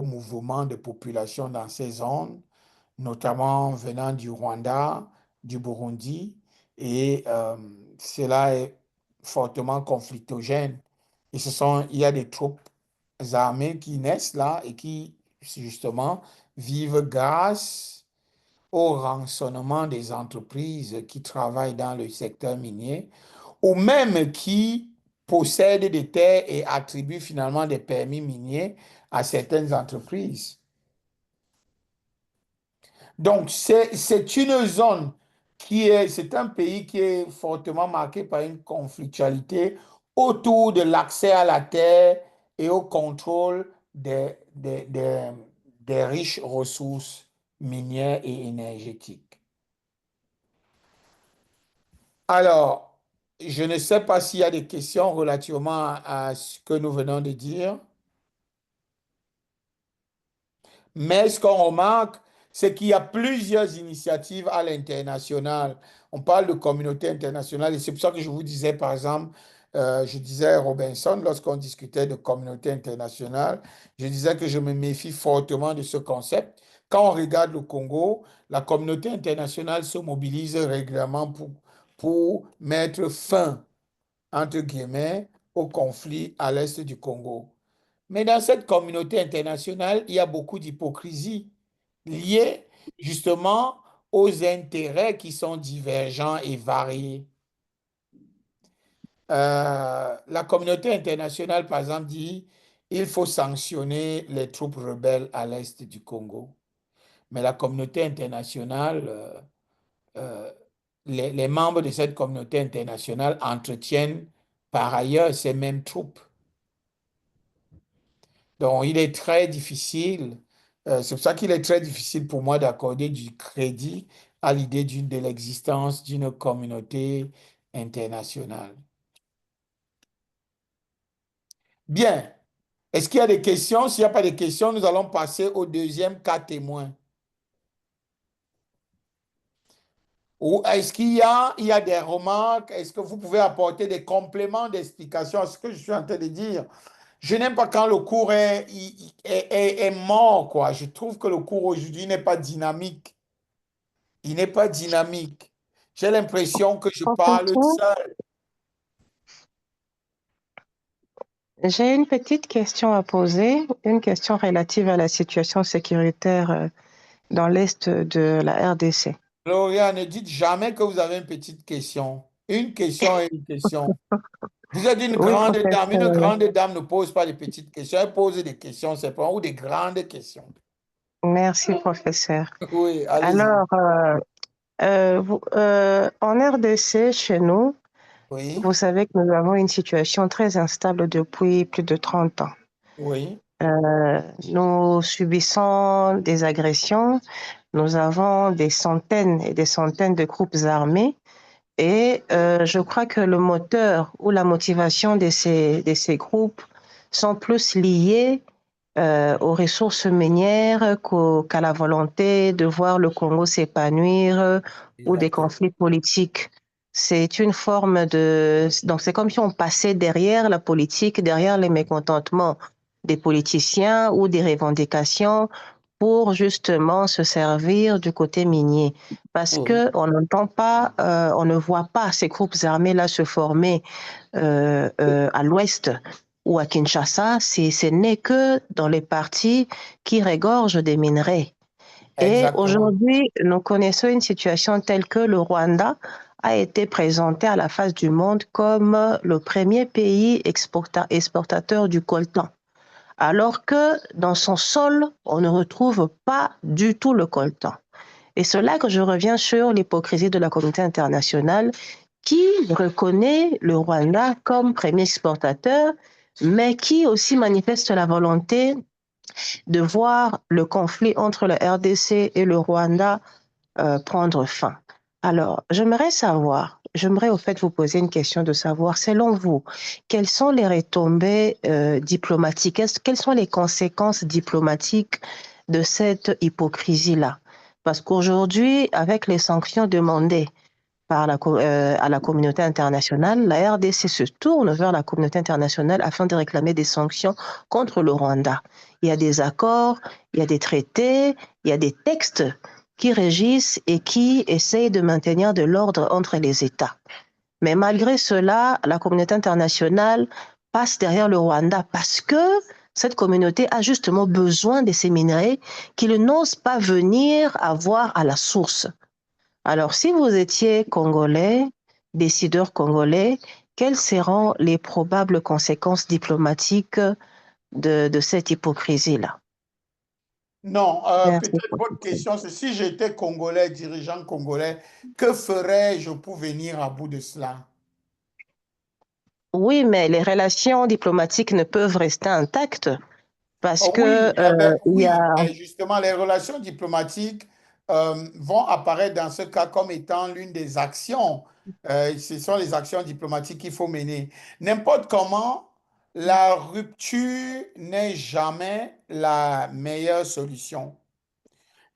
mouvements de population dans ces zones, notamment venant du Rwanda, du Burundi, et cela est fortement conflictogène. Il y a des troupes armées qui naissent là et qui, justement, vivent grâce au rançonnement des entreprises qui travaillent dans le secteur minier ou même qui possèdent des terres et attribuent finalement des permis miniers à certaines entreprises. Donc, c'est une zone c'est un pays qui est fortement marqué par une conflictualité autour de l'accès à la terre et au contrôle des riches ressources minières et énergétiques. Alors, je ne sais pas s'il y a des questions relativement à ce que nous venons de dire. Mais ce qu'on remarque, c'est qu'il y a plusieurs initiatives à l'international. On parle de communauté internationale et c'est pour ça que je vous disais, par exemple, je disais à Robinson, lorsqu'on discutait de communauté internationale, je disais que je me méfie fortement de ce concept. Quand on regarde le Congo, la communauté internationale se mobilise régulièrement pour mettre fin, entre guillemets, au conflit à l'est du Congo. Mais dans cette communauté internationale, il y a beaucoup d'hypocrisie liée justement aux intérêts qui sont divergents et variés. La communauté internationale, par exemple, dit il faut sanctionner les troupes rebelles à l'est du Congo. Mais la communauté internationale, euh, les membres de cette communauté internationale entretiennent par ailleurs ces mêmes troupes. Donc, il est très difficile, c'est pour ça qu'il est très difficile pour moi d'accorder du crédit à l'idée de l'existence d'une communauté internationale. Bien. Est-ce qu'il y a des questions? S'il n'y a pas de questions, nous allons passer au deuxième cas témoin. Ou est-ce il y a des remarques? Est-ce que vous pouvez apporter des compléments d'explication à ce que je suis en train de dire? Je n'aime pas quand le cours est mort, quoi. Je trouve que le cours aujourd'hui n'est pas dynamique. Il n'est pas dynamique. J'ai l'impression que je parle Professeur, seul. j'ai une petite question à poser, une question relative à la situation sécuritaire dans l'Est de la RDC. Gloria, ne dites jamais que vous avez une petite question. Une question est une question. Vous êtes une Oui, grande dame. Une professeur. grande dame ne pose pas de petites questions. Elle pose des questions, c'est pas ou des grandes questions. Merci, professeur. Oui, allez-y. Alors, en RDC, chez nous, Oui, vous savez que nous avons une situation très instable depuis plus de 30 ans. oui, Nous subissons des agressions, nous avons des centaines et des centaines de groupes armés et je crois que le moteur ou la motivation de ces groupes sont plus liés aux ressources minières qu'à la volonté de voir le Congo s'épanouir ou des exactement. conflits politiques. C'est une forme de... Donc c'est comme si on passait derrière la politique, derrière les mécontentements des politiciens ou des revendications pour justement se servir du côté minier. Parce Oui, que on n'entend pas, on ne voit pas ces groupes armés-là se former à l'ouest ou à Kinshasa, ce n'est que dans les parties qui regorgent des minerais. Et exactement. aujourd'hui, nous connaissons une situation telle que le Rwanda a été présenté à la face du monde comme le premier pays exportateur du coltan, alors que dans son sol, on ne retrouve pas du tout le coltan. Et c'est là que je reviens sur l'hypocrisie de la communauté internationale qui reconnaît le Rwanda comme premier exportateur, mais qui aussi manifeste la volonté de voir le conflit entre la RDC et le Rwanda prendre fin. Alors, j'aimerais au fait vous poser une question de savoir, selon vous, quelles sont les retombées diplomatiques, quelles sont les conséquences diplomatiques de cette hypocrisie-là? Parce qu'aujourd'hui, avec les sanctions demandées à la communauté internationale, la RDC se tourne vers la communauté internationale afin de réclamer des sanctions contre le Rwanda. Il y a des accords, il y a des traités, il y a des textes qui régissent et qui essayent de maintenir de l'ordre entre les États. Mais malgré cela, la communauté internationale passe derrière le Rwanda parce que cette communauté a justement besoin de ces minerais qu'ils n'osent pas venir avoir à la source. Alors, si vous étiez Congolais, décideur congolais, quelles seront les probables conséquences diplomatiques de cette hypocrisie-là? Non, Merci, peut-être votre professeur. question, c'est si j'étais Congolais, dirigeant congolais, que ferais-je pour venir à bout de cela? Oui, mais les relations diplomatiques ne peuvent rester intactes parce Oh que il y oui, a... mais justement, les relations diplomatiques vont apparaître dans ce cas comme étant l'une des actions. Ce sont les actions diplomatiques qu'il faut mener. N'importe comment, la rupture n'est jamais la meilleure solution.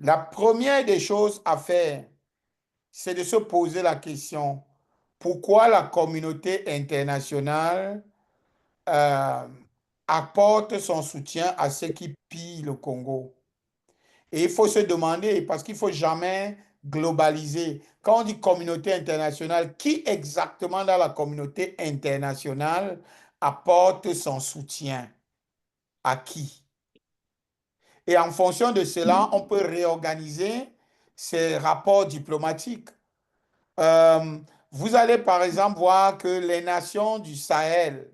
La première des choses à faire, c'est de se poser la question, pourquoi la communauté internationale euh, apporte son soutien à ceux qui pillent le Congo? Et il faut se demander, parce qu'il ne faut jamais globaliser. Quand on dit communauté internationale, qui exactement dans la communauté internationale apporte son soutien? À qui? Et en fonction de cela, on peut réorganiser ces rapports diplomatiques. Euh, Vous allez par exemple voir que les nations du Sahel,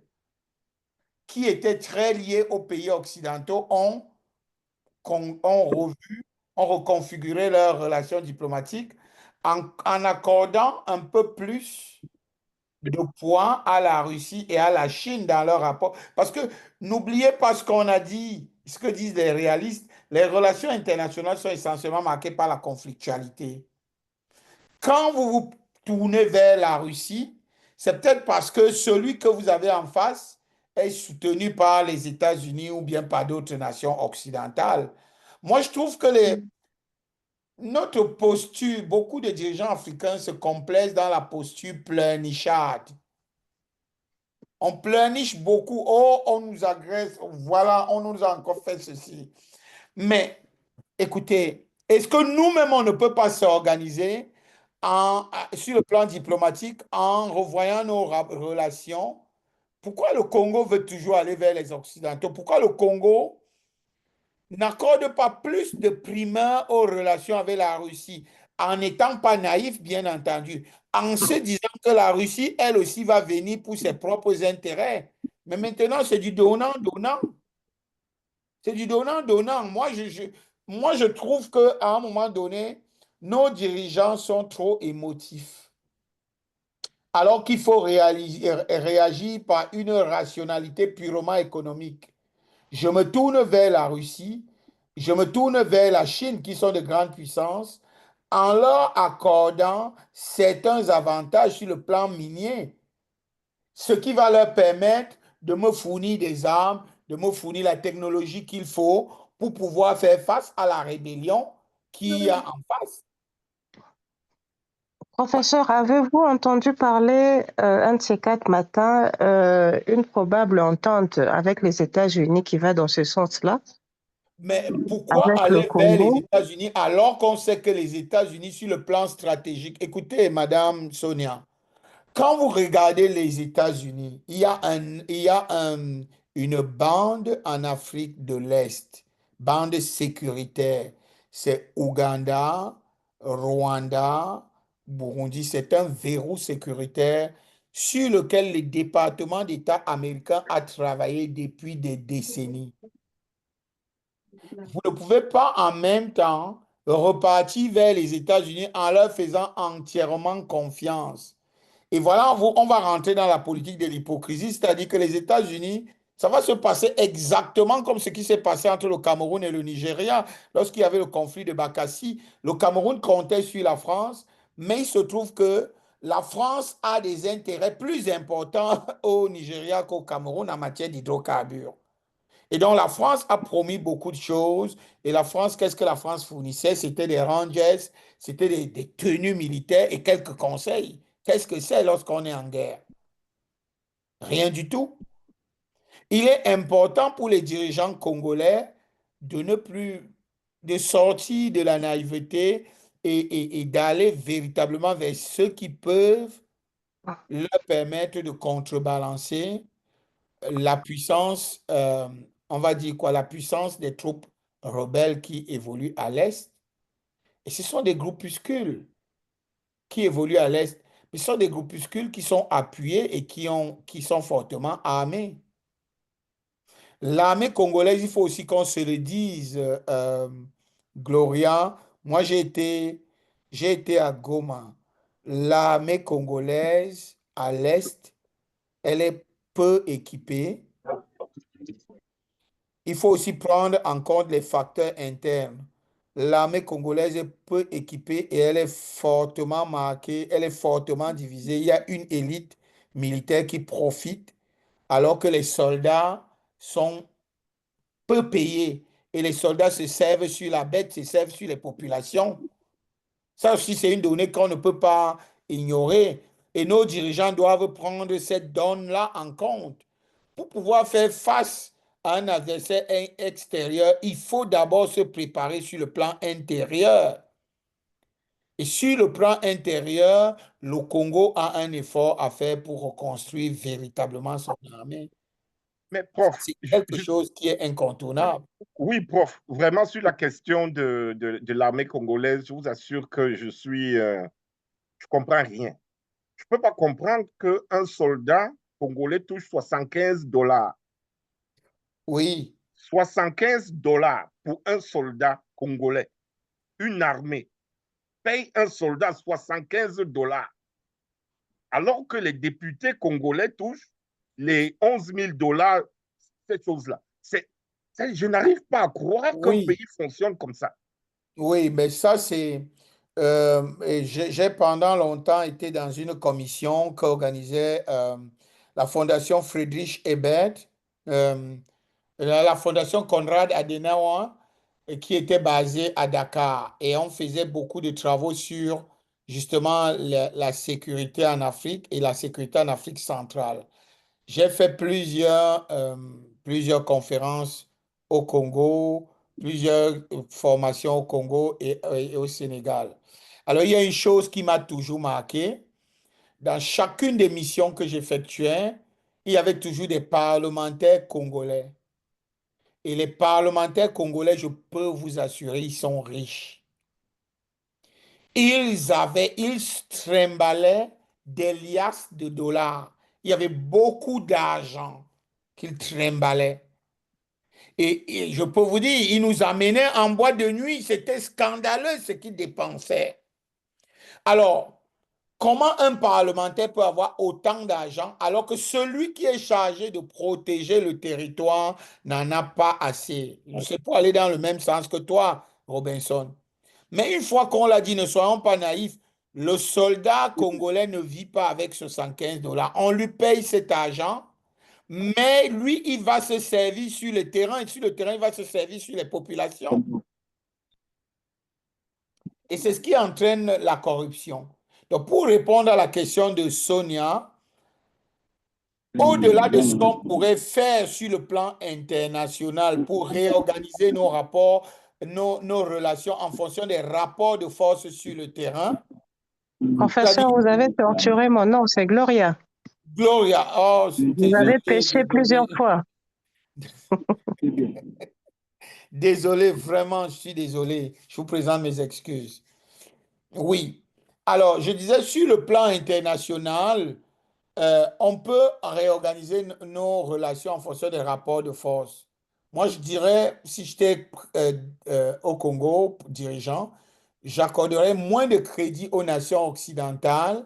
qui étaient très liées aux pays occidentaux, ont revu, ont reconfiguré leurs relations diplomatiques en accordant un peu plus de poids à la Russie et à la Chine dans leur rapport. Parce que n'oubliez pas ce qu'on a dit, ce que disent les réalistes, les relations internationales sont essentiellement marquées par la conflictualité. quand vous vous tournez vers la Russie, c'est peut-être parce que celui que vous avez en face est soutenu par les États-Unis ou bien par d'autres nations occidentales. Moi, je trouve que notre posture, beaucoup de dirigeants africains se complaisent dans la posture pleurnicharde. On pleurniche beaucoup. Oh, on nous agresse. Voilà, on nous a encore fait ceci. Mais écoutez, est-ce que nous-mêmes, on ne peut pas s'organiser sur le plan diplomatique en revoyant nos relations? Pourquoi le Congo veut toujours aller vers les Occidentaux? Pourquoi le Congo n'accorde pas plus de primeur aux relations avec la Russie, en n'étant pas naïf, bien entendu, en se disant que la Russie, elle aussi, va venir pour ses propres intérêts. Mais maintenant, c'est du donnant-donnant. C'est du donnant-donnant. Moi, je trouve qu'à un moment donné, nos dirigeants sont trop émotifs. Alors qu'il faut réagir par une rationalité purement économique. Je me tourne vers la Russie, je me tourne vers la Chine, qui sont de grandes puissances, en leur accordant certains avantages sur le plan minier, ce qui va leur permettre de me fournir des armes, de me fournir la technologie qu'il faut pour pouvoir faire face à la rébellion qui y a en face. Professeur, avez-vous entendu parler un de ces 4 matins, une probable entente avec les États-Unis qui va dans ce sens-là, Mais pourquoi avec le aller vers les Congo? États-Unis alors qu'on sait que les États-Unis, sur le plan stratégique, écoutez, Madame Sonia, quand vous regardez les États-Unis, une bande en Afrique de l'Est, bande sécuritaire. C'est Ouganda, Rwanda, Burundi. C'est un verrou sécuritaire sur lequel le département d'État américain a travaillé depuis des décennies. Vous ne pouvez pas en même temps repartir vers les États-Unis en leur faisant entièrement confiance. Et voilà, on va rentrer dans la politique de l'hypocrisie, c'est-à-dire que les États-Unis, ça va se passer exactement comme ce qui s'est passé entre le Cameroun et le Nigeria lorsqu'il y avait le conflit de Bakassi. Le Cameroun comptait sur la France, mais il se trouve que la France a des intérêts plus importants au Nigeria qu'au Cameroun en matière d'hydrocarbures. Et donc la France a promis beaucoup de choses. Et la France, qu'est-ce que la France fournissait? C'était des Rangers, c'était des tenues militaires et quelques conseils. Qu'est-ce que c'est lorsqu'on est en guerre? Rien du tout. Il est important pour les dirigeants congolais de ne plus, de sortir de la naïveté et d'aller véritablement vers ceux qui peuvent leur permettre de contrebalancer la puissance, on va dire quoi, la puissance des troupes rebelles qui évoluent à l'Est. Et ce sont des groupuscules qui évoluent à l'Est. Mais ce sont des groupuscules qui sont appuyés et qui sont fortement armés. L'armée congolaise, il faut aussi qu'on se le dise, Gloria. Moi, j'ai été à Goma. L'armée congolaise à l'Est, elle est peu équipée. Il faut aussi prendre en compte les facteurs internes. L'armée congolaise est peu équipée et elle est fortement marquée, elle est fortement divisée. Il y a une élite militaire qui profite alors que les soldats sont peu payés et les soldats se servent sur la bête, se servent sur les populations. Ça aussi, c'est une donnée qu'on ne peut pas ignorer et nos dirigeants doivent prendre cette donne-là en compte. Pour pouvoir faire face à un adversaire extérieur, il faut d'abord se préparer sur le plan intérieur. Et sur le plan intérieur, le Congo a un effort à faire pour reconstruire véritablement son armée. Mais prof, C'est quelque chose qui est incontournable. oui, prof, vraiment sur la question de l'armée congolaise, je vous assure que je comprends rien. Je ne peux pas comprendre qu'un soldat congolais touche 75 $. Oui, 75 $ pour un soldat congolais. Une armée paye un soldat 75 $, alors que les députés congolais touchent les 11 000 $, cette chose-là. Je n'arrive pas à croire qu'un oui, pays fonctionne comme ça. oui, mais ça, c'est Et j'ai pendant longtemps été dans une commission qu'organisait la Fondation Friedrich Ebert, euh, la Fondation Konrad Adenauer, qui était basée à Dakar. Et on faisait beaucoup de travaux sur justement la sécurité en Afrique et la sécurité en Afrique centrale. J'ai fait plusieurs conférences au Congo, plusieurs formations au Congo et au Sénégal. Alors, il y a une chose qui m'a toujours marqué. Dans chacune des missions que j'effectuais, il y avait toujours des parlementaires congolais. Et les parlementaires congolais, je peux vous assurer, ils sont riches. Ils trimballaient des liasses de dollars. Il y avait beaucoup d'argent qu'ils trimballaient. Et je peux vous dire, ils nous amenaient en boîte de nuit. C'était scandaleux ce qu'ils dépensaient. Alors, comment un parlementaire peut avoir autant d'argent alors que celui qui est chargé de protéger le territoire n'en a pas assez? Je sais pas aller dans le même sens que toi, Robinson. Mais une fois qu'on l'a dit, ne soyons pas naïfs, le soldat congolais ne vit pas avec 75 dollars. On lui paye cet argent, mais lui, il va se servir sur le terrain et sur le terrain, il va se servir sur les populations. Et c'est ce qui entraîne la corruption. Donc, pour répondre à la question de Sonia, au-delà de ce qu'on pourrait faire sur le plan international pour réorganiser nos rapports, nos relations en fonction des rapports de force sur le terrain, c'est-à-dire, Professeur, vous avez torturé mon nom, c'est Gloria. Gloria, oh, Vous désolé, avez péché plusieurs désolé, fois. désolé, vraiment, je suis désolé. Je vous présente mes excuses. Oui. Alors, je disais, sur le plan international, on peut réorganiser nos relations en fonction des rapports de force. Moi, je dirais, si j'étais au Congo, dirigeant, j'accorderais moins de crédit aux nations occidentales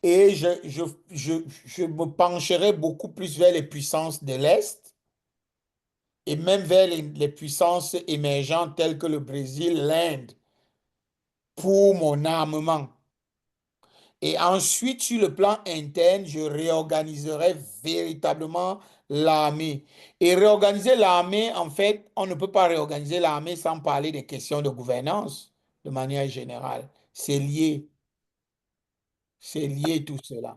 et je me pencherais beaucoup plus vers les puissances de l'Est et même vers les puissances émergentes telles que le Brésil, l'Inde, pour mon armement. Et ensuite, sur le plan interne, je réorganiserai véritablement l'armée. Et réorganiser l'armée, en fait, on ne peut pas réorganiser l'armée sans parler des questions de gouvernance de manière générale. C'est lié tout cela.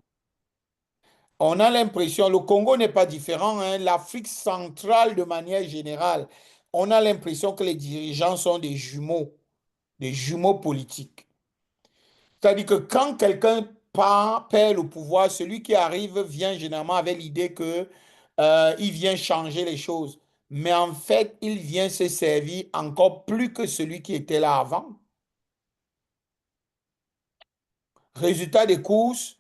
On a l'impression, le Congo n'est pas différent, hein, l'Afrique centrale de manière générale, on a l'impression que les dirigeants sont des jumeaux politiques. C'est-à-dire que quand quelqu'un perd le pouvoir, celui qui arrive vient généralement avec l'idée que il vient changer les choses. Mais en fait, il vient se servir encore plus que celui qui était là avant. Résultat des courses,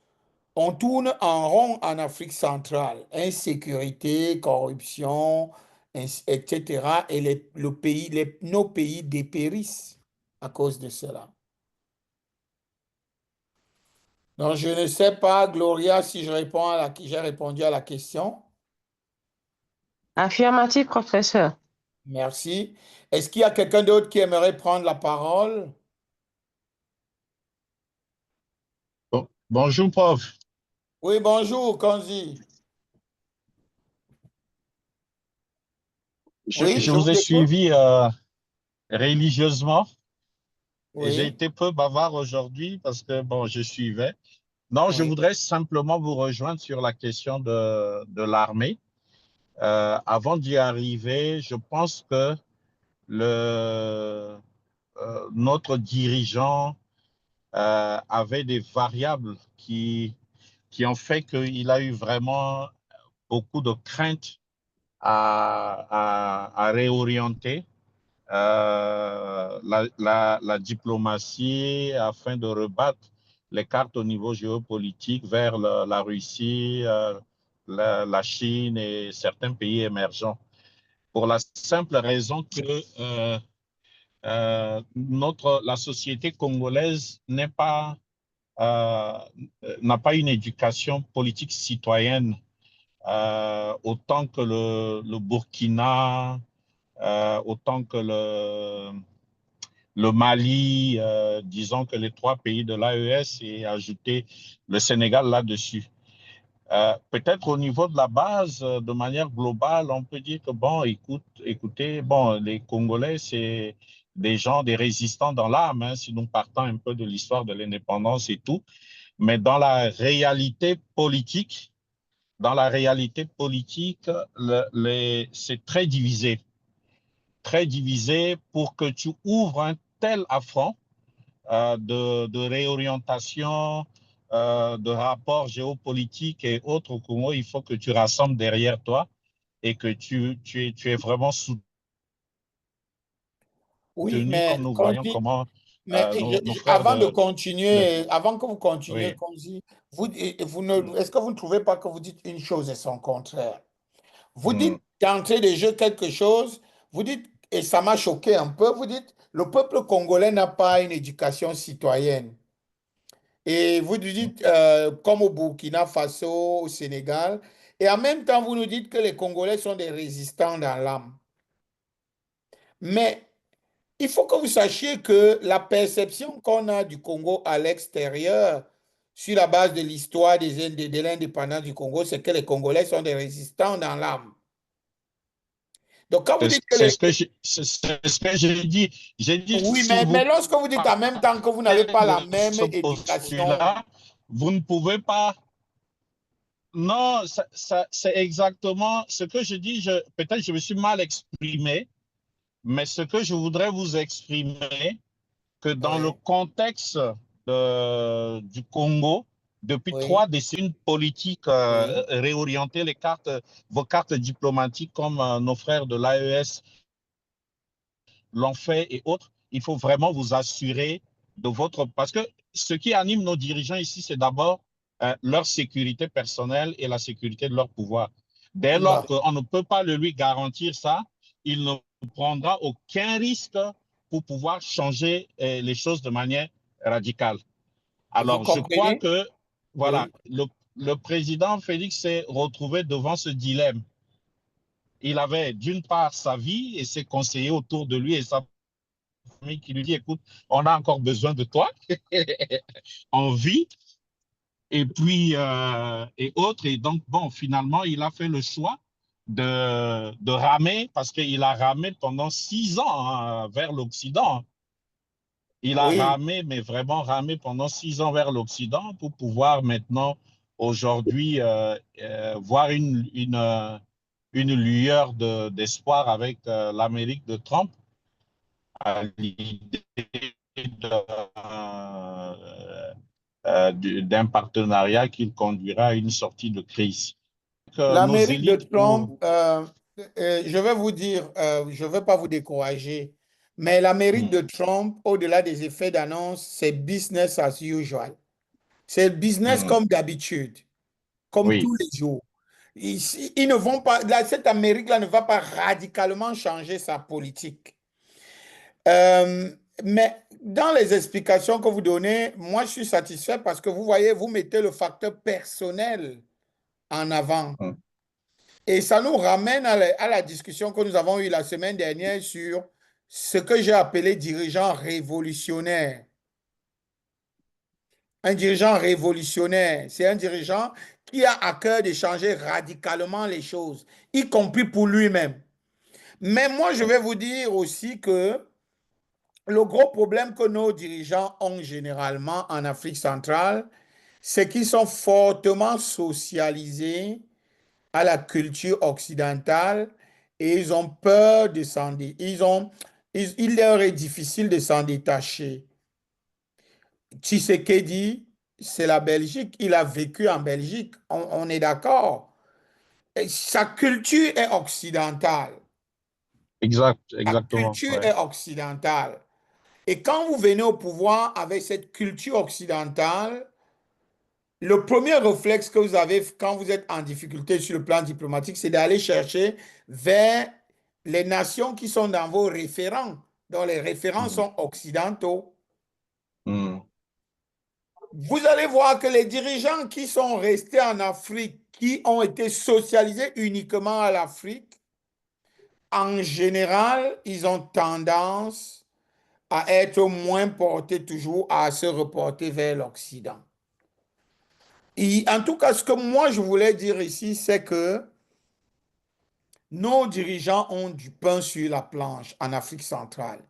on tourne en rond en Afrique centrale. Insécurité, corruption, etc. Et nos pays dépérissent à cause de cela. Donc, je ne sais pas, Gloria, si j'ai répondu à la question. Affirmatif, professeur. Merci. Est-ce qu'il y a quelqu'un d'autre qui aimerait prendre la parole? Bonjour, prof. Oui, bonjour, Kanzi. Oui, Je je vous vous ai écoute. suivi religieusement et j'ai Oui, été peu bavard aujourd'hui parce que, bon, je suivais. Non, je oui, voudrais simplement vous rejoindre sur la question de l'armée. Avant d'y arriver, je pense que notre dirigeant avait des variables qui ont fait qu'il a eu vraiment beaucoup de craintes à réorienter la diplomatie afin de rebattre les cartes au niveau géopolitique vers la Russie, la Chine et certains pays émergents. Pour la simple raison que la société congolaise euh, n'a pas une éducation politique citoyenne autant que le Burkina, autant que le Mali, disons que les 3 pays de l'AES et ajouter le Sénégal là-dessus. Peut-être au niveau de la base, de manière globale, on peut dire que, bon, écoutez, bon, les Congolais, c'est des gens, des résistants dans l'âme, hein, si nous partons un peu de l'histoire de l'indépendance et tout. Mais dans la réalité politique, c'est très divisé pour que tu ouvres un tel affront de réorientation, de rapports géopolitiques et autres au Congo. Il faut que tu rassembles derrière toi et que tu es vraiment Oui, soutenu comme nous voyons comment mais nos frères avant de de- continuer, avant que vous continuiez, oui. comme si, est-ce que vous ne trouvez pas que vous dites une chose et son contraire? Vous Hmm. dites d'entrée de jeu quelque chose, vous dites, et ça m'a choqué un peu, vous dites, le peuple congolais n'a pas une éducation citoyenne. Et vous nous dites, comme au Burkina Faso, au Sénégal, et en même temps, vous nous dites que les Congolais sont des résistants dans l'âme. Mais il faut que vous sachiez que la perception qu'on a du Congo à l'extérieur, sur la base de l'histoire de l'indépendance du Congo, c'est que les Congolais sont des résistants dans l'âme. Donc, quand vous dites que C'est ce que j'ai dit. J'ai dit, oui, si vous mais lorsque vous dites en même temps que vous n'avez partez pas la de même ce éducation, postulat, vous ne pouvez pas. Non, c'est exactement ce que je dis. Peut-être je me suis mal exprimé, mais ce que je voudrais vous exprimer, que dans le oui, contexte du Congo, depuis oui, 3 décennies, une politique oui, réorienter vos cartes diplomatiques comme nos frères de l'AES l'ont fait et autres, il faut vraiment vous assurer de votre... Parce que ce qui anime nos dirigeants ici, c'est d'abord leur sécurité personnelle et la sécurité de leur pouvoir. Dès lors bah, qu'on ne peut pas le lui garantir ça, il ne prendra aucun risque pour pouvoir changer les choses de manière radicale. vous Alors, je crois comprenez? que, voilà, Oui. le président Félix s'est retrouvé devant ce dilemme. Il avait d'une part sa vie et ses conseillers autour de lui et sa qui lui dit, écoute, on a encore besoin de toi en vie et puis et autres. Et donc, bon, finalement, il a fait le choix de ramer parce qu'il a ramé pendant 6 ans hein, vers l'Occident. Il a Oui, ramé, mais vraiment ramé pendant 6 ans vers l'Occident pour pouvoir maintenant, aujourd'hui, voir une lueur d'espoir avec l'Amérique de Trump à l'idée d'un partenariat qui conduira à une sortie de crise. Que nos l'Amérique de élites Trump, pour... je vais vous dire, je ne vais pas vous décourager, mais l'Amérique de Hmm, Trump, au-delà des effets d'annonce, c'est business as usual. C'est business hmm, comme d'habitude, comme oui, tous les jours. Ils ne vont pas, cette Amérique-là ne va pas radicalement changer sa politique. Mais dans les explications que vous donnez, moi, je suis satisfait parce que vous voyez, vous mettez le facteur personnel en avant. hmm, Et ça nous ramène à la discussion que nous avons eue la semaine dernière sur ce que j'ai appelé dirigeant révolutionnaire. Un dirigeant révolutionnaire, c'est un dirigeant qui a à cœur de changer radicalement les choses, y compris pour lui-même. Mais moi, je vais vous dire aussi que le gros problème que nos dirigeants ont généralement en Afrique centrale, c'est qu'ils sont fortement socialisés à la culture occidentale et ils ont peur de s'en il leur est difficile de s'en détacher. Tshisekedi, c'est la Belgique, il a vécu en Belgique, on est d'accord. Et sa culture est occidentale. La exactement. culture Ouais. est occidentale. Et quand vous venez au pouvoir avec cette culture occidentale, le premier réflexe que vous avez quand vous êtes en difficulté sur le plan diplomatique, c'est d'aller chercher vers les nations qui sont dans vos référents, dont les référents Hmm, sont occidentaux. hmm, Vous allez voir que les dirigeants qui sont restés en Afrique, qui ont été socialisés uniquement à l'Afrique, en général, ils ont tendance à être moins porté toujours à se reporter vers l'Occident. Et en tout cas, ce que moi je voulais dire ici, c'est que nos dirigeants ont du pain sur la planche en Afrique centrale.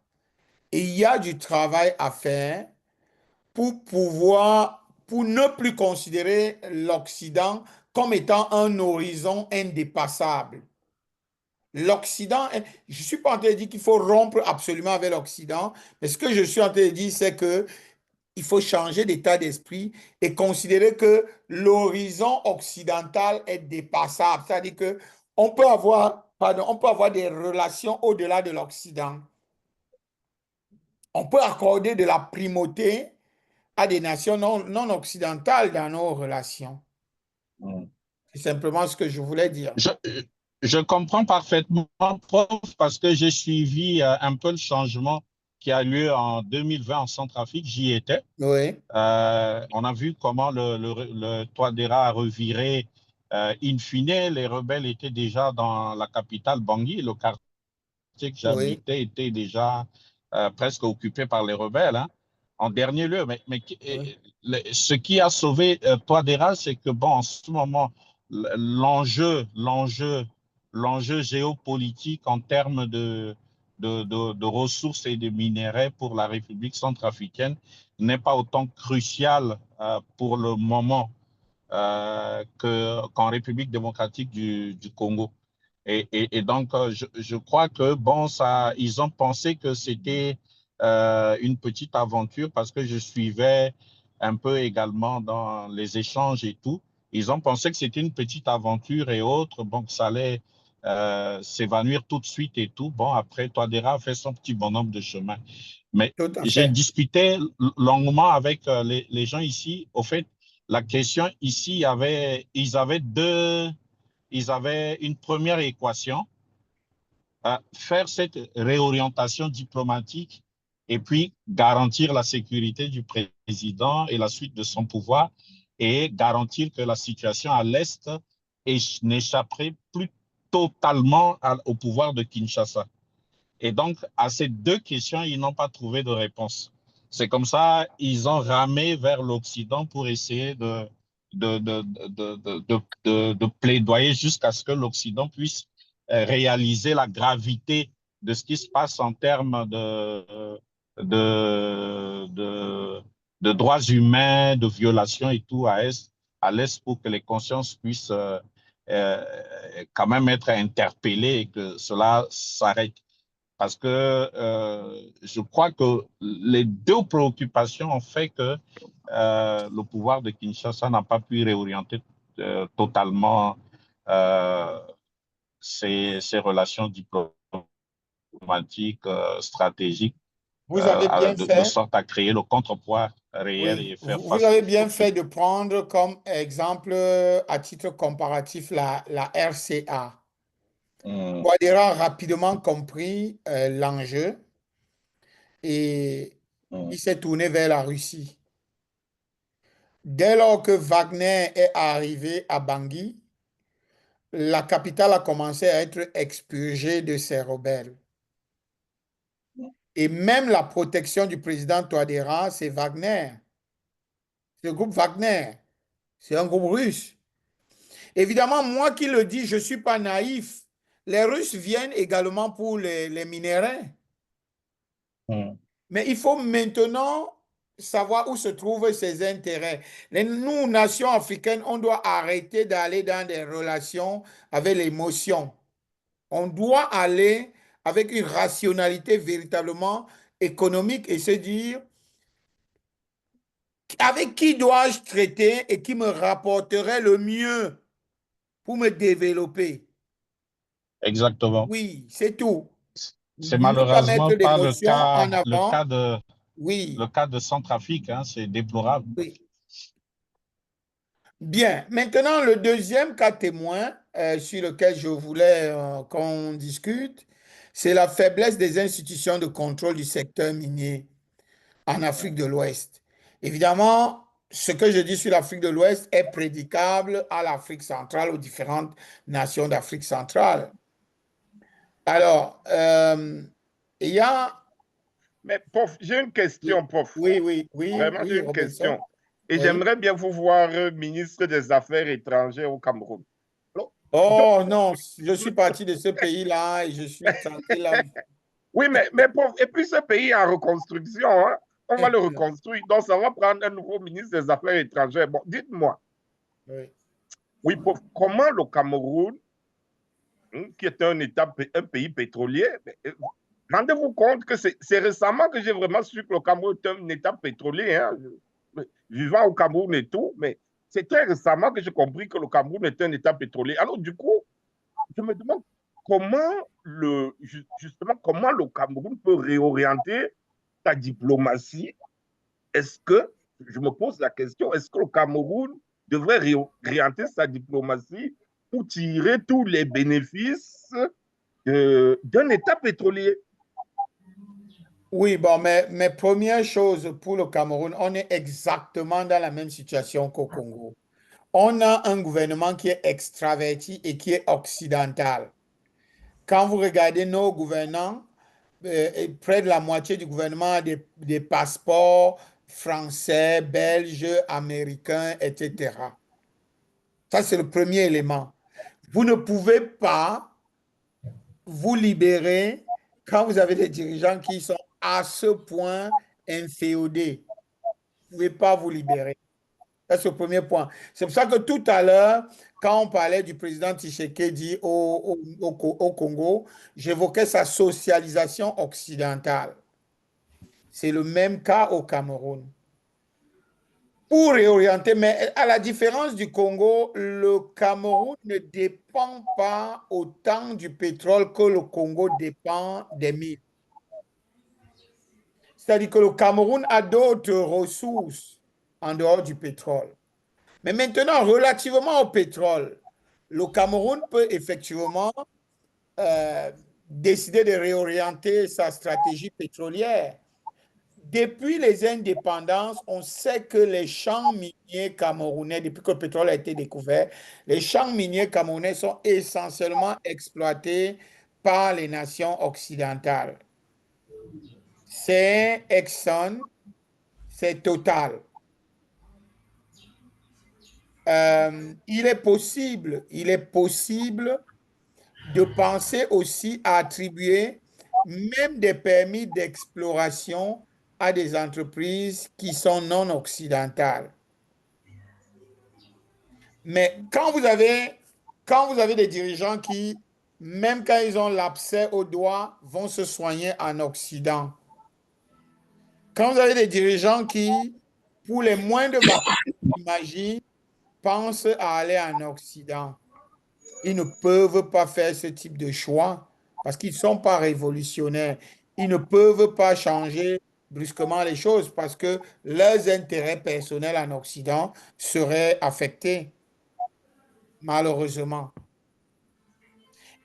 Et il y a du travail à faire pour ne plus considérer l'Occident comme étant un horizon indépassable. L'Occident, je ne suis pas en train de dire qu'il faut rompre absolument avec l'Occident, mais ce que je suis en train de dire, c'est que il faut changer d'état d'esprit et considérer que l'horizon occidental est dépassable. C'est-à-dire que on peut avoir, pardon, on peut avoir des relations au-delà de l'Occident. On peut accorder de la primauté à des nations non occidentales dans nos relations. Mm. C'est simplement ce que je voulais dire. Je comprends parfaitement, prof, parce que j'ai suivi un peu le changement qui a lieu en 2020 en Centrafrique. J'y étais. Oui, On a vu comment le Touadéra a reviré. In fine, les rebelles étaient déjà dans la capitale Bangui. Le quartier que oui, j'habitais était déjà presque occupé par les rebelles, hein, en dernier lieu. Mais oui. ce qui a sauvé Touadéra, c'est que, bon, en ce moment, l'enjeu géopolitique en termes de ressources et de minerais pour la République centrafricaine n'est pas autant crucial pour le moment qu'en République démocratique du Congo. Et donc, je crois que, bon, ça, ils ont pensé que c'était une petite aventure parce que je suivais un peu également dans les échanges et tout. Ils ont pensé que c'était une petite aventure et autres, bon, que ça allait s'évanouir tout de suite et tout. Bon, après, Touadéra a fait son petit bonhomme de chemin. Mais Tout à j'ai fait. discuté longuement avec les gens ici. Au fait, la question ici, ils avaient une première équation, faire cette réorientation diplomatique et puis garantir la sécurité du président et la suite de son pouvoir et garantir que la situation à l'Est n'échapperait plus totalement au pouvoir de Kinshasa. Et donc, à ces deux questions, ils n'ont pas trouvé de réponse. C'est comme ça, ils ont ramé vers l'Occident pour essayer de plaidoyer jusqu'à ce que l'Occident puisse réaliser la gravité de ce qui se passe en termes de droits humains, de violations et tout à l'Est pour que les consciences puissent euh, quand même être interpellées et que cela s'arrête. Parce que je crois que les deux préoccupations ont fait que le pouvoir de Kinshasa n'a pas pu réorienter totalement euh, ses relations diplomatiques, stratégiques, Vous avez bien de fait, sorte à créer le contrepoids réel oui, et faire vous face avez aux bien fait défis. de prendre comme exemple, à titre comparatif, la RCA. Mm, Ouattara a rapidement compris l'enjeu et mm. il s'est tourné vers la Russie. Dès lors que Wagner est arrivé à Bangui, la capitale a commencé à être expurgée de ses rebelles. Et même la protection du président Touadéra, c'est Wagner. C'est le groupe Wagner. C'est un groupe russe. Évidemment, moi qui le dis, je ne suis pas naïf. Les Russes viennent également pour les minéraux. Mm. Mais il faut maintenant savoir où se trouvent ses intérêts. Nous, nations africaines, on doit arrêter d'aller dans des relations avec l'émotion. On doit aller avec une rationalité véritablement économique et se dire, avec qui dois-je traiter et qui me rapporterait le mieux pour me développer? Exactement. Oui, c'est tout. C'est Ne pas mettre malheureusement pas l'émotion en avant. le Oui, cas de Centrafrique, hein, c'est déplorable. oui. Bien. Maintenant, le deuxième cas témoin sur lequel je voulais qu'on discute, c'est la faiblesse des institutions de contrôle du secteur minier en Afrique de l'Ouest. Évidemment, ce que je dis sur l'Afrique de l'Ouest est prédicable à l'Afrique centrale, aux différentes nations d'Afrique centrale. Alors, il y a Mais prof, j'ai une question, prof. Oui, Vraiment, j'ai une Robinson. question. Et Oui. j'aimerais bien vous voir ministre des Affaires étrangères au Cameroun. Alors, Oh non, je suis parti de ce pays-là et je suis tranquille là. oui, mais prof, et puis ce pays est en reconstruction, hein? On va le reconstruire. Donc, ça va prendre un nouveau ministre des Affaires étrangères. Bon, dites-moi, Oui. oui, prof, comment le Cameroun, qui est un pays pétrolier, rendez-vous compte que c'est récemment que j'ai vraiment su que le Cameroun est un État pétrolier, hein? Vivant au Cameroun et tout, mais c'est très récemment que j'ai compris que le Cameroun est un État pétrolier. Alors, du coup, je me demande justement, comment le Cameroun peut réorienter sa diplomatie. Est-ce que, je me pose la question, est-ce que le Cameroun devrait réorienter sa diplomatie pour tirer tous les bénéfices d'un État pétrolier? Oui, bon, mais première chose pour le Cameroun, on est exactement dans la même situation qu'au Congo. On a un gouvernement qui est extraverti et qui est occidental. Quand vous regardez nos gouvernants, près de la moitié du gouvernement a des passeports français, belges, américains, etc. Ça, c'est le premier élément. Vous ne pouvez pas vous libérer quand vous avez des dirigeants qui sont à ce point inféodés. Vous ne pouvez pas vous libérer. Ça, c'est le premier point. C'est pour ça que tout à l'heure, quand on parlait du président Tshisekedi au Congo, j'évoquais sa socialisation occidentale. C'est le même cas au Cameroun. Pour réorienter, mais à la différence du Congo, le Cameroun ne dépend pas autant du pétrole que le Congo dépend des mines. C'est-à-dire que le Cameroun a d'autres ressources en dehors du pétrole. Mais maintenant, relativement au pétrole, le Cameroun peut effectivement décider de réorienter sa stratégie pétrolière. Depuis les indépendances, on sait que les champs miniers camerounais, depuis que le pétrole a été découvert, les champs miniers camerounais sont essentiellement exploités par les nations occidentales. C'est Exxon, c'est Total. Il est possible de penser aussi à attribuer même des permis d'exploration à des entreprises qui sont non occidentales. Mais quand vous avez des dirigeants qui, même quand ils ont l'abcès au doigt, vont se soigner en Occident. Quand vous avez des dirigeants qui, pour les moindres vacances, imaginent, pensent à aller en Occident. Ils ne peuvent pas faire ce type de choix parce qu'ils ne sont pas révolutionnaires. Ils ne peuvent pas changer brusquement les choses parce que leurs intérêts personnels en Occident seraient affectés, malheureusement.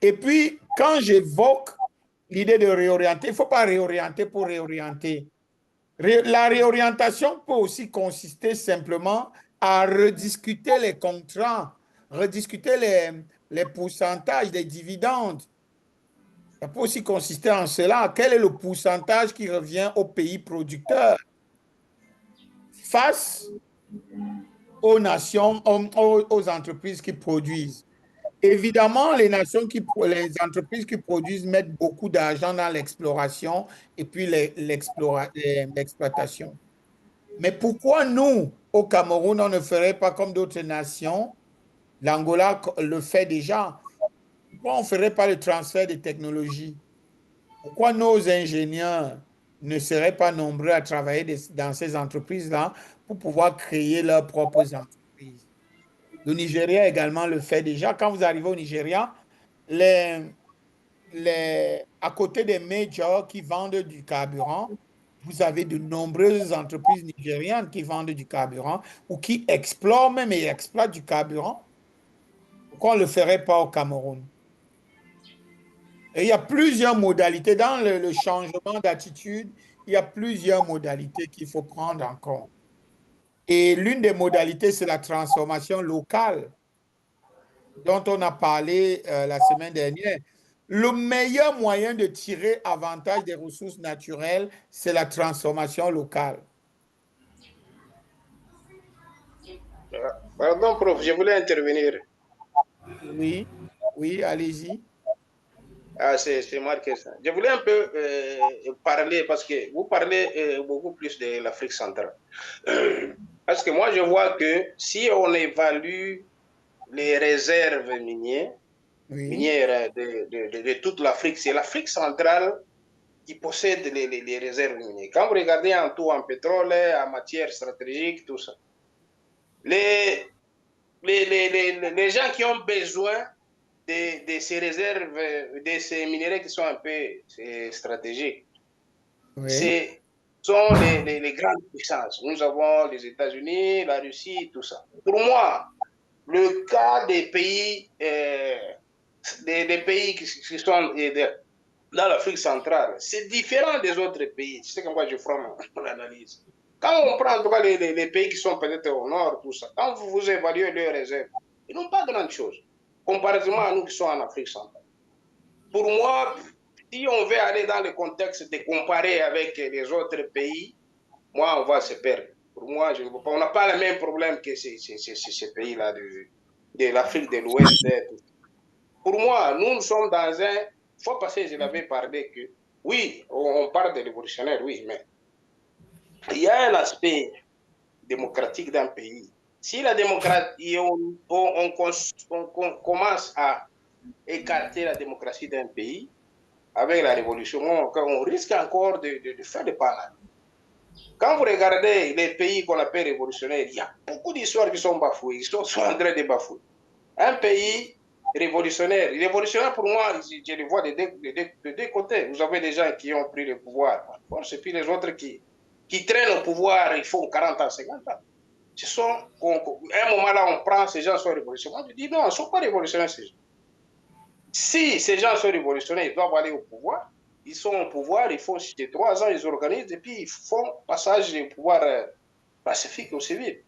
Et puis, quand j'évoque l'idée de réorienter, il ne faut pas réorienter pour réorienter. La réorientation peut aussi consister simplement à rediscuter les contrats, rediscuter les pourcentages des dividendes. Ça peut aussi consister en cela. Quel est le pourcentage qui revient aux pays producteurs face aux nations, aux entreprises qui produisent? Évidemment, les entreprises qui produisent mettent beaucoup d'argent dans l'exploration et puis l'exploitation. Mais pourquoi nous, au Cameroun, on ne ferait pas comme d'autres nations? L'Angola le fait déjà. Pourquoi on ne ferait pas le transfert de technologies? Pourquoi nos ingénieurs ne seraient pas nombreux à travailler dans ces entreprises-là pour pouvoir créer leurs propres entreprises? Le Nigeria également le fait déjà. Quand vous arrivez au Nigeria, à côté des majors qui vendent du carburant, vous avez de nombreuses entreprises nigérianes qui vendent du carburant ou qui explorent même et exploitent du carburant. Pourquoi on ne le ferait pas au Cameroun? Et il y a plusieurs modalités. Dans le changement d'attitude, il y a plusieurs modalités qu'il faut prendre en compte. Et l'une des modalités, c'est la transformation locale dont on a parlé la semaine dernière. le meilleur moyen de tirer avantage des ressources naturelles, c'est la transformation locale. Pardon, prof, je voulais intervenir. Oui, oui, allez-y. Ah, c'est marqué ça. Je voulais un peu parler, parce que vous parlez beaucoup plus de l'Afrique centrale. Parce que moi, je vois que si on évalue les réserves Oui, minières de toute l'Afrique, c'est l'Afrique centrale qui possède les réserves minières. Quand vous regardez en tout, en pétrole, en matière stratégique, tout ça, les, les gens qui ont besoin de ces réserves, de ces minéraux qui sont un peu stratégiques, oui, ce sont les grandes puissances. Nous avons les États-Unis, la Russie, tout ça. Pour moi, le cas des pays, des pays qui sont dans l'Afrique centrale, c'est différent des autres pays. Tu sais que moi, je ferai mon analyse. Quand on prend en tout cas les pays qui sont peut-être au nord, tout ça, quand vous évaluez leurs réserves, ils n'ont pas grand-chose, comparativement à nous qui sommes en Afrique centrale. Pour moi, si on veut aller dans le contexte de comparer avec les autres pays, moi, on va se perdre. Pour moi, je ne vois pas. On n'a pas le même problème que ces pays-là de l'Afrique de l'Ouest. Pour moi, nous sommes dans un... Faut passer, je l'avais parlé que, oui, on parle de révolutionnaire, oui, mais il y a un aspect démocratique d'un pays. Si la démocratie, on commence à écarter la démocratie d'un pays, avec la révolution, on risque encore de faire des pas. Quand vous regardez les pays qu'on appelle révolutionnaires, il y a beaucoup d'histoires qui sont bafouées, ils sont en train de bafouer. Un pays révolutionnaire pour moi, je le vois de deux côtés. Vous avez des gens qui ont pris le pouvoir par force, et puis les autres qui traînent au pouvoir, ils font 40 ans, 50 ans. À un moment là, on prend ces gens sont révolutionnaires. Je dis non, ils ne sont pas révolutionnaires ces gens. Si ces gens sont révolutionnaires, ils doivent aller au pouvoir. Ils sont au pouvoir, ils font 3 ans, ils organisent, et puis ils font passage du pouvoir pacifique au civil.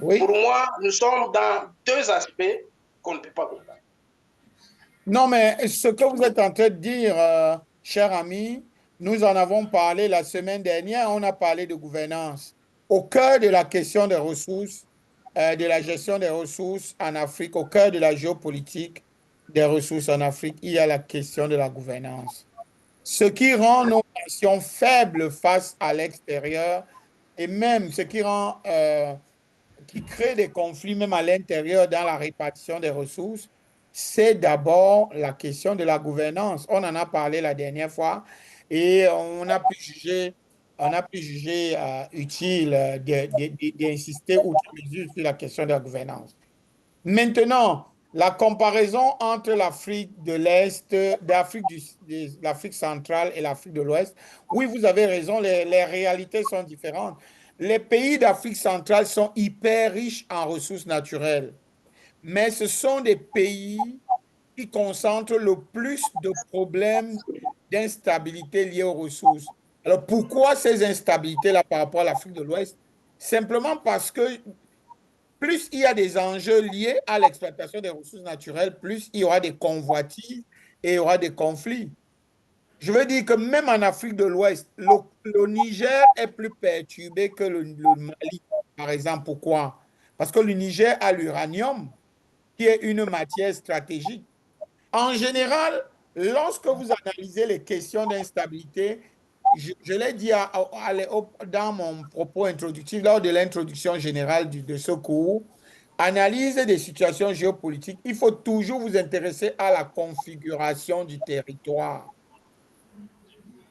oui. Pour moi, nous sommes dans deux aspects qu'on ne peut pas comparer. Non, mais ce que vous êtes en train de dire, cher ami, nous en avons parlé la semaine dernière, on a parlé de gouvernance. Au cœur de la question des ressources, de la gestion des ressources en Afrique, au cœur de la géopolitique des ressources en Afrique, il y a la question de la gouvernance. Ce qui rend nos nations faibles face à l'extérieur et même ce qui rend, qui crée des conflits même à l'intérieur dans la répartition des ressources, c'est d'abord la question de la gouvernance. On en a parlé la dernière fois et on a pu juger utile d'insister outre mesure sur la question de la gouvernance. Maintenant, la comparaison entre l'Afrique de l'Est, l'Afrique centrale et l'Afrique de l'Ouest, oui, vous avez raison, les réalités sont différentes. Les pays d'Afrique centrale sont hyper riches en ressources naturelles, mais ce sont des pays qui concentrent le plus de problèmes d'instabilité liés aux ressources. Alors pourquoi ces instabilités-là par rapport à l'Afrique de l'Ouest? Simplement parce que plus il y a des enjeux liés à l'exploitation des ressources naturelles, plus il y aura des convoitises et il y aura des conflits. Je veux dire que même en Afrique de l'Ouest, le Niger est plus perturbé que le Mali, par exemple. Pourquoi? Parce que le Niger a l'uranium, qui est une matière stratégique. En général, lorsque vous analysez les questions d'instabilité, je l'ai dit dans mon propos introductif, lors de l'introduction générale de ce cours, analyse des situations géopolitiques, il faut toujours vous intéresser à la configuration du territoire.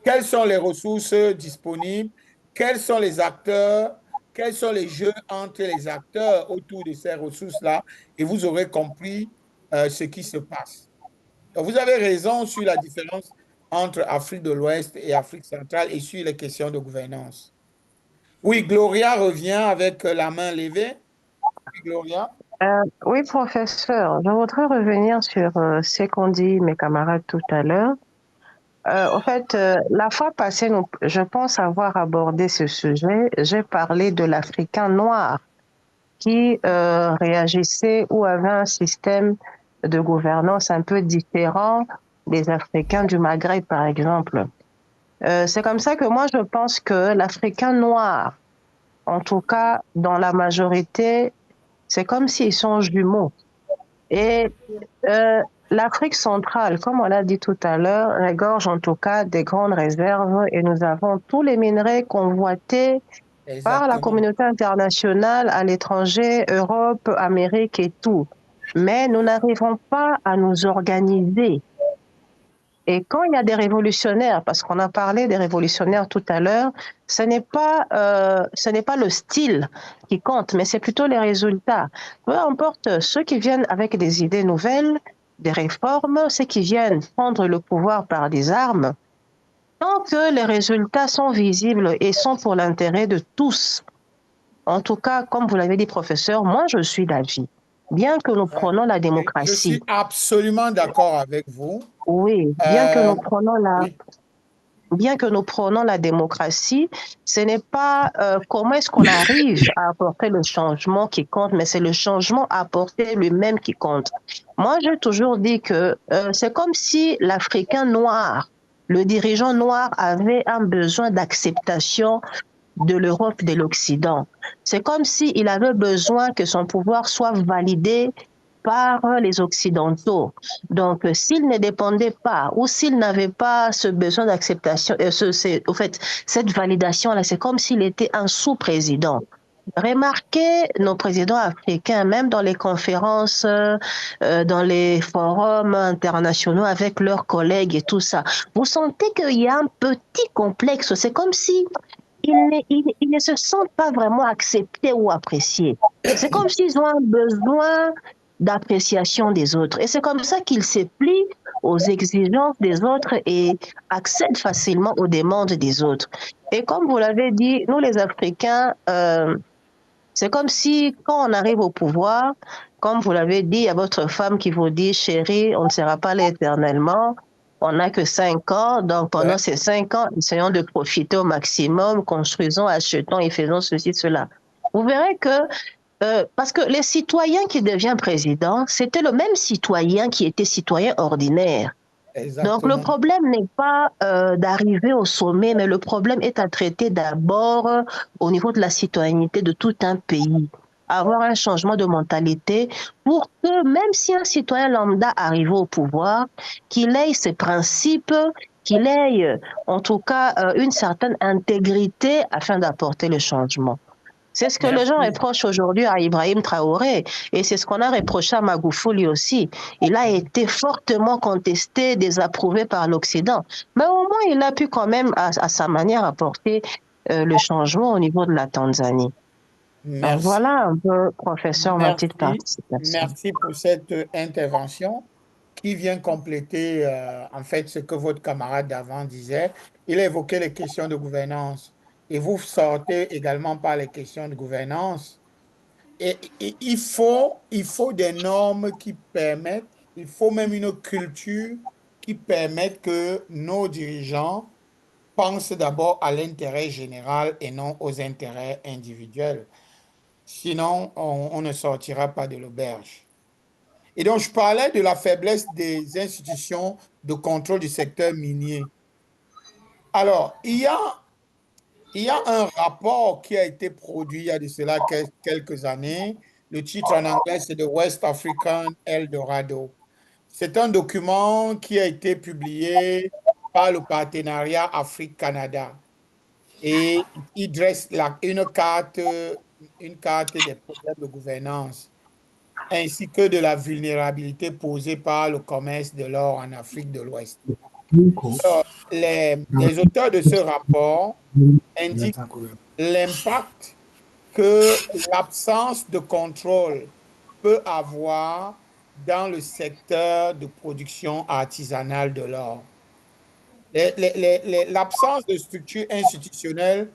Quelles sont les ressources disponibles? Quels sont les acteurs? Quels sont les jeux entre les acteurs autour de ces ressources-là? Et vous aurez compris ce qui se passe. Donc, vous avez raison sur la différence entre Afrique de l'Ouest et Afrique centrale et sur les questions de gouvernance. Oui, Gloria revient avec la main levée. Oui, Gloria. Oui, professeur, je voudrais revenir sur ce qu'ont dit mes camarades tout à l'heure. En fait, la fois passée, je pense avoir abordé ce sujet. J'ai parlé de l'Africain noir qui réagissait ou avait un système de gouvernance un peu différent les Africains du Maghreb, par exemple. C'est comme ça que moi, je pense que l'Africain noir, en tout cas dans la majorité, c'est comme s'ils sont jumeaux. Et l'Afrique centrale, comme on l'a dit tout à l'heure, regorge en tout cas des grandes réserves et nous avons tous les minerais convoités par la communauté internationale à l'étranger, Europe, Amérique et tout. Mais nous n'arrivons pas à nous organiser. Et quand il y a des révolutionnaires, parce qu'on a parlé des révolutionnaires tout à l'heure, ce n'est pas le style qui compte, mais c'est plutôt les résultats. Peu importe ceux qui viennent avec des idées nouvelles, des réformes, ceux qui viennent prendre le pouvoir par des armes, tant que les résultats sont visibles et sont pour l'intérêt de tous. En tout cas, comme vous l'avez dit, professeur, moi je suis d'avis. Bien que nous prenons la démocratie. Je suis absolument d'accord avec vous. Oui, bien que nous prenons bien que nous prenons la démocratie, ce n'est pas comment est-ce qu'on arrive à apporter le changement qui compte, mais c'est le changement apporté lui-même qui compte. Moi, j'ai toujours dit que c'est comme si l'Africain noir, le dirigeant noir avait un besoin d'acceptation de l'Europe, de l'Occident. C'est comme s'il avait besoin que son pouvoir soit validé par les Occidentaux. Donc, s'il ne dépendait pas ou s'il n'avait pas ce besoin d'acceptation, au fait, cette validation-là, c'est comme s'il était un sous-président. Remarquez nos présidents africains, même dans les conférences, dans les forums internationaux avec leurs collègues et tout ça. Vous sentez qu'il y a un petit complexe. C'est comme si ils ne se sentent pas vraiment acceptés ou appréciés. C'est comme s'ils ont un besoin d'appréciation des autres. Et c'est comme ça qu'ils se plient aux exigences des autres et accèdent facilement aux demandes des autres. Et comme vous l'avez dit, nous les Africains, c'est comme si quand on arrive au pouvoir, comme vous l'avez dit, il y a votre femme qui vous dit, chérie, on ne sera pas là éternellement. On n'a que 5 ans, donc pendant ces 5 ans, essayons de profiter au maximum, construisons, achetons et faisons ceci, cela. Vous verrez que, parce que les citoyens qui deviennent présidents, c'était le même citoyen qui était citoyen ordinaire. Exactement. Donc, le problème n'est pas d'arriver au sommet, mais le problème est à traiter d'abord au niveau de la citoyenneté de tout un pays. Avoir un changement de mentalité pour que même si un citoyen lambda arrive au pouvoir, qu'il ait ses principes, qu'il ait en tout cas une certaine intégrité afin d'apporter le changement. C'est ce que les gens reprochent aujourd'hui à Ibrahim Traoré et c'est ce qu'on a reproché à Magoufouli aussi. Il a été fortement contesté, désapprouvé par l'Occident. Mais au moins, il a pu quand même, à sa manière, apporter le changement au niveau de la Tanzanie. Donc, voilà un peu, professeur, ma petite participation. Merci pour cette intervention qui vient compléter en fait ce que votre camarade d'avant disait. Il a évoqué les questions de gouvernance et vous sortez également par les questions de gouvernance. Et il faut des normes qui permettent, il faut même une culture qui permette que nos dirigeants pensent d'abord à l'intérêt général et non aux intérêts individuels. Sinon, on ne sortira pas de l'auberge. Et donc, je parlais de la faiblesse des institutions de contrôle du secteur minier. Alors, il y a un rapport qui a été produit il y a de cela quelques années. Le titre en anglais, c'est The West African Eldorado. C'est un document qui a été publié par le partenariat Afrique-Canada. Et il dresse une carte des problèmes de gouvernance ainsi que de la vulnérabilité posée par le commerce de l'or en Afrique de l'Ouest. Les auteurs de ce rapport indiquent l'impact que l'absence de contrôle peut avoir dans le secteur de production artisanale de l'or. L'absence de structures institutionnelles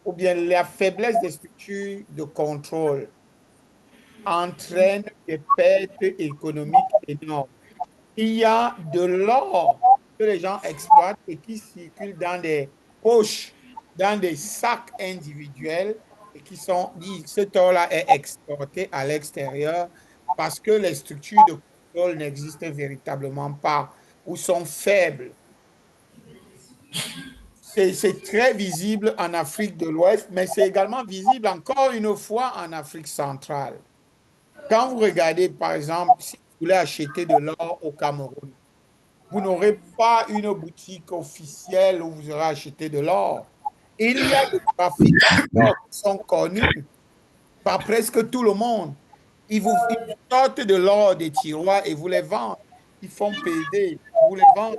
ou bien la faiblesse des structures de contrôle entraîne des pertes économiques énormes. Il y a de l'or que les gens exploitent et qui circule dans des poches, dans des sacs individuels et ce or-là est exporté à l'extérieur parce que les structures de pétrole n'existent véritablement pas ou sont faibles. C'est très visible en Afrique de l'Ouest, mais c'est également visible encore une fois en Afrique centrale. Quand vous regardez, par exemple, si vous voulez acheter de l'or au Cameroun, vous n'aurez pas une boutique officielle où vous aurez acheté de l'or. Il y a des trafiquants d'or qui sont connus par presque tout le monde. Ils sortent de l'or des tiroirs et vous les vendent. Ils font payer, vous les vendent.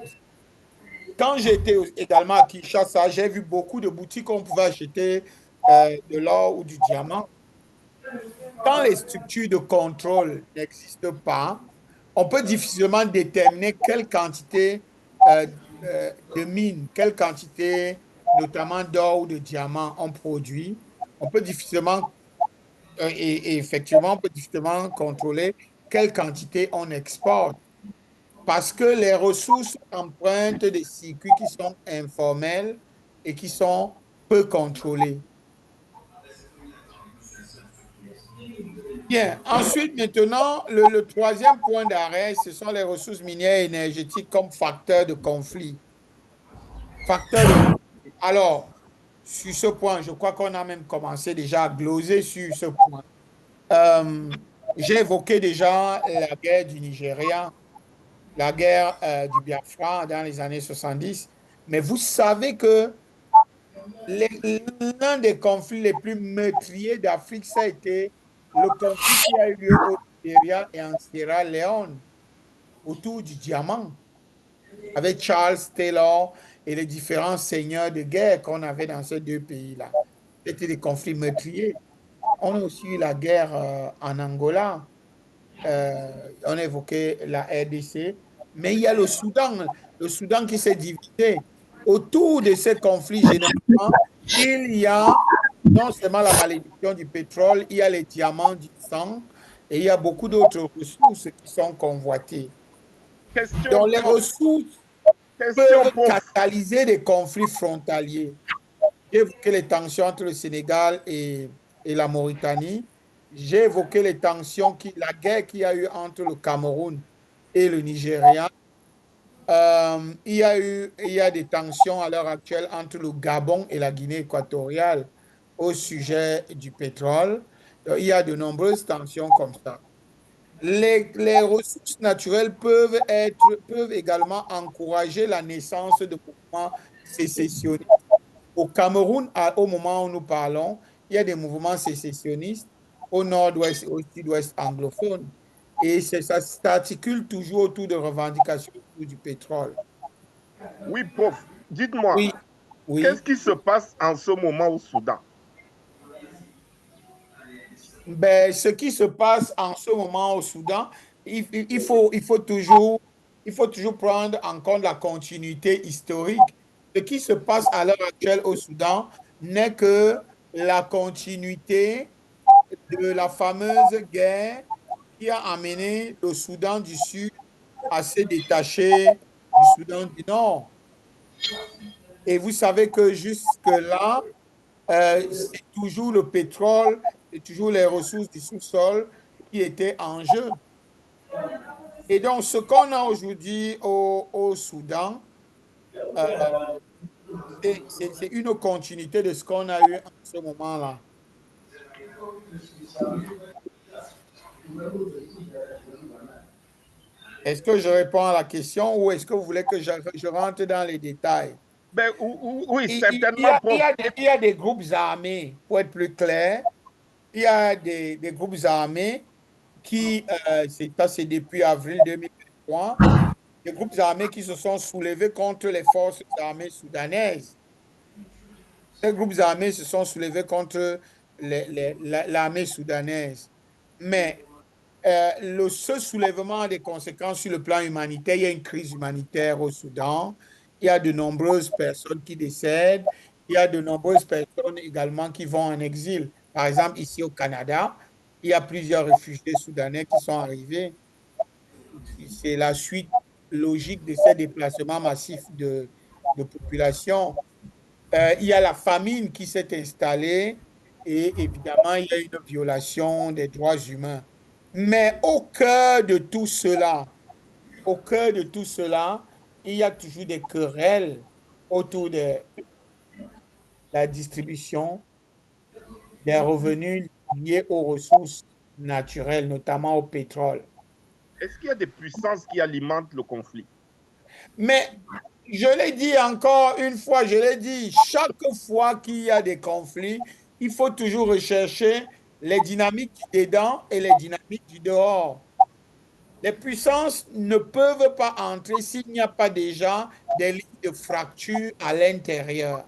Quand j'étais également à Kinshasa, j'ai vu beaucoup de boutiques où on pouvait acheter de l'or ou du diamant. Quand les structures de contrôle n'existent pas, on peut difficilement déterminer quelle quantité euh, de mine, quelle quantité notamment d'or ou de diamant on produit. On peut difficilement, et effectivement, on peut difficilement contrôler quelle quantité on exporte parce que les ressources empruntent des circuits qui sont informels et qui sont peu contrôlés. Bien, ensuite, maintenant, le troisième point d'arrêt, ce sont les ressources minières et énergétiques comme facteur de conflit. Facteur de conflit. Alors, sur ce point, je crois qu'on a même commencé déjà à gloser sur ce point. J'ai évoqué déjà la guerre du Nigeria, la guerre du Biafra dans les années 70, mais vous savez que l'un des conflits les plus meurtriers d'Afrique, ça a été le conflit qui a eu lieu au Nigeria et en Sierra Leone autour du diamant, avec Charles Taylor et les différents seigneurs de guerre qu'on avait dans ces deux pays-là. C'était des conflits meurtriers. On a aussi eu la guerre en Angola. On a évoqué la RDC. Mais il y a le Soudan qui s'est divisé. Autour de ces conflits, généralement, il y a non seulement la malédiction du pétrole, il y a les diamants du sang et il y a beaucoup d'autres ressources qui sont convoitées. Donc, les ressources peuvent catalyser des conflits frontaliers. J'ai évoqué les tensions entre le Sénégal et la Mauritanie. J'ai évoqué les tensions, la guerre qu'il y a eu entre le Cameroun et le Nigeria. Il y a des tensions à l'heure actuelle entre le Gabon et la Guinée équatoriale au sujet du pétrole. Donc, il y a de nombreuses tensions comme ça. Les ressources naturelles peuvent également encourager la naissance de mouvements sécessionnistes. Au Cameroun, au moment où nous parlons, il y a des mouvements sécessionnistes au nord-ouest et au sud-ouest anglophone. Et ça s'articule toujours autour de revendications autour du pétrole. Oui, prof, dites-moi, Oui, oui. Qu'est-ce qui se passe en ce moment au Soudan? Ben, ce qui se passe en ce moment au Soudan, il faut toujours prendre en compte la continuité historique. Ce qui se passe à l'heure actuelle au Soudan n'est que la continuité de la fameuse guerre qui a amené le Soudan du Sud à se détacher du Soudan du Nord. Et vous savez que jusque-là, c'est toujours le pétrole, c'est toujours les ressources du sous-sol qui étaient en jeu. Et donc, ce qu'on a aujourd'hui au Soudan, c'est une continuité de ce qu'on a eu en ce moment-là. Est-ce que je réponds à la question ou est-ce que vous voulez que je rentre dans les détails? Ben, oui, certainement. Il y a des groupes armés, pour être plus clair, il y a des groupes armés qui, c'est depuis avril 2023, des groupes armés qui se sont soulevés contre les forces armées soudanaises. Ces groupes armés se sont soulevés contre l'armée soudanaise. Mais ce soulèvement a des conséquences sur le plan humanitaire. Il y a une crise humanitaire au Soudan. Il y a de nombreuses personnes qui décèdent. Il y a de nombreuses personnes également qui vont en exil. Par exemple, ici au Canada, il y a plusieurs réfugiés soudanais qui sont arrivés. C'est la suite logique de ces déplacements massifs de population. Il y a la famine qui s'est installée et évidemment, il y a une violation des droits humains. Mais au cœur de tout cela, il y a toujours des querelles autour de la distribution des revenus liés aux ressources naturelles, notamment au pétrole. Est-ce qu'il y a des puissances qui alimentent le conflit? Mais je l'ai dit encore une fois, je l'ai dit, chaque fois qu'il y a des conflits, il faut toujours rechercher les dynamiques du dedans et les dynamiques du dehors. Les puissances ne peuvent pas entrer s'il n'y a pas déjà des lignes de fracture à l'intérieur.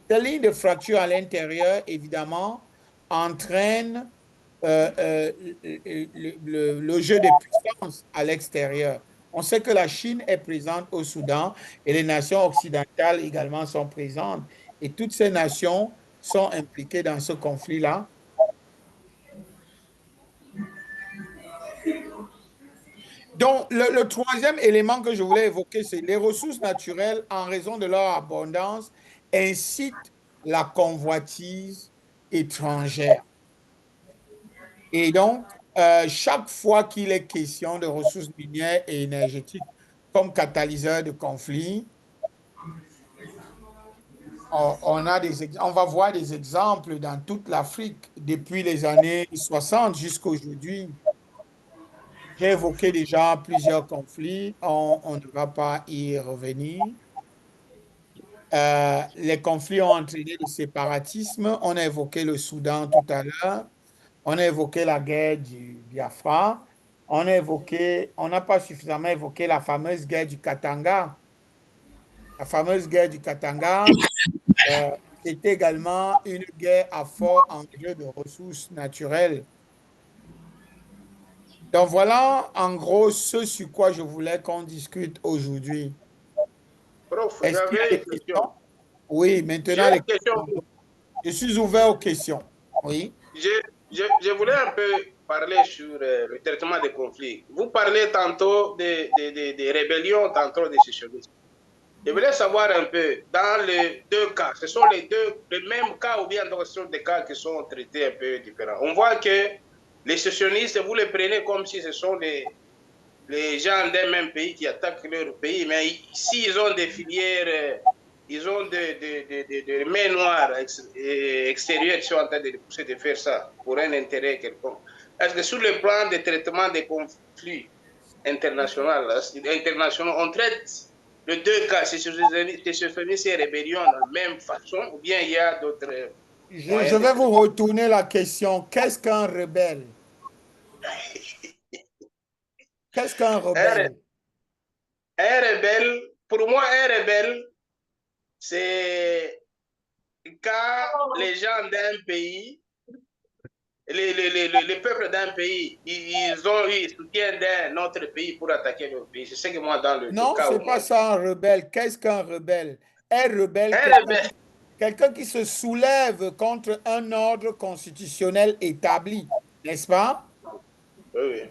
Ces lignes de fracture à l'intérieur, évidemment, entraînent le jeu des puissances à l'extérieur. On sait que la Chine est présente au Soudan et les nations occidentales également sont présentes. Et toutes ces nations sont impliquées dans ce conflit-là. Donc, le troisième élément que je voulais évoquer, c'est les ressources naturelles, en raison de leur abondance, incitent la convoitise étrangère. Et donc, chaque fois qu'il est question de ressources minières et énergétiques comme catalyseur de conflit, on va voir des exemples dans toute l'Afrique depuis les années 60 jusqu'à aujourd'hui. J'ai évoqué déjà plusieurs conflits, on ne va pas y revenir. Les conflits ont entraîné le séparatisme. On a évoqué le Soudan tout à l'heure. On a évoqué la guerre du Biafra. On n'a pas suffisamment évoqué la fameuse guerre du Katanga. La fameuse guerre du Katanga, euh, c'était également une guerre à fort enjeu de ressources naturelles. Donc voilà en gros ce sur quoi je voulais qu'on discute aujourd'hui. Prof, Est-ce qu'il y a j'avais des une question. questions? Oui, J'ai maintenant les une question. questions. Je suis ouvert aux questions. Oui. Je voulais un peu parler sur le traitement des conflits. Vous parlez tantôt des rébellions, tantôt des sécessionnistes. Je voulais savoir un peu, dans les deux cas, ce sont les mêmes cas ou bien ce sont des cas qui sont traités un peu différents. On voit que les sécessionnistes, vous les prenez comme si ce sont les gens d'un même pays qui attaquent leur pays, mais s'ils ont des filières, ils ont des mains noires extérieures qui sont en train de les pousser de faire ça pour un intérêt quelconque. Est-ce que sur le plan de traitement des conflits internationaux, on traite les deux cas, sécessionnisme et rébellion de la même façon, ou bien il y a d'autres moyens Je vais vous retourner la question. Qu'est-ce qu'un rebelle? Qu'est-ce qu'un rebelle? Un rebelle, pour moi, un rebelle, c'est quand les gens d'un pays, les peuples d'un pays, ils ont eu soutien d'un autre pays pour attaquer leur pays. C'est ce que moi, dans le Non, cas ce où n'est pas moi. ça un rebelle. Qu'est-ce qu'un rebelle? Un rebelle, Un rebelle. quelqu'un qui se soulève contre un ordre constitutionnel établi, n'est-ce pas? Oui, oui.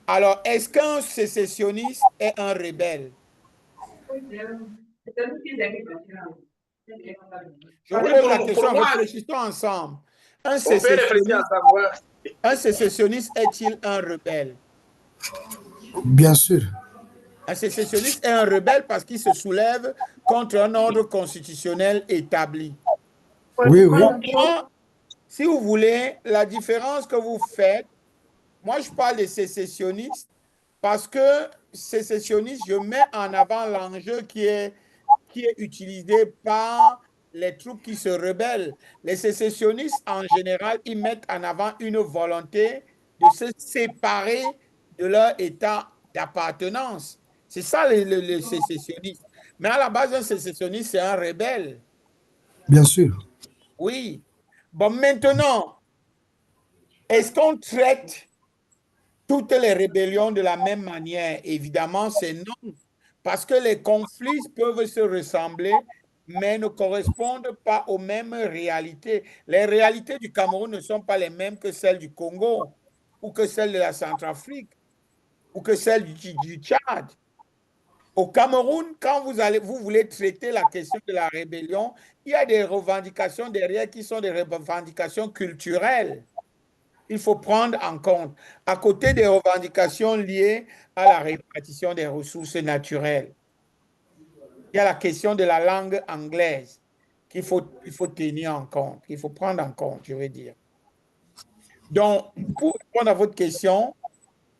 Alors, est-ce qu'un sécessionniste est un rebelle? Je Oui, pose la question, pour moi, réfléchissons ensemble. Un on peut réfléchir à savoir. sécessionniste est-il un rebelle? Bien sûr. Un sécessionniste est un rebelle parce qu'il se soulève contre un ordre constitutionnel établi. Oui, oui. Moi, si vous voulez, la différence que vous faites, moi je parle des sécessionnistes parce que sécessionniste, je mets en avant l'enjeu qui est utilisé par les troupes qui se rebellent. Les sécessionnistes, en général, ils mettent en avant une volonté de se séparer de leur état d'appartenance. C'est ça les sécessionnistes. Mais à la base, un sécessionniste, c'est un rebelle. Bien sûr. Oui. Bon, maintenant, est-ce qu'on traite toutes les rébellions de la même manière? Évidemment, c'est non. Parce que les conflits peuvent se ressembler, mais ne correspondent pas aux mêmes réalités. Les réalités du Cameroun ne sont pas les mêmes que celles du Congo, ou que celles de la Centrafrique, ou que celles du Tchad. Au Cameroun, quand vous voulez traiter la question de la rébellion, il y a des revendications derrière qui sont des revendications culturelles. il faut prendre en compte, à côté des revendications liées à la répartition des ressources naturelles, il y a la question de la langue anglaise il faut tenir en compte, qu'il faut prendre en compte, je veux dire. Donc, pour répondre à votre question,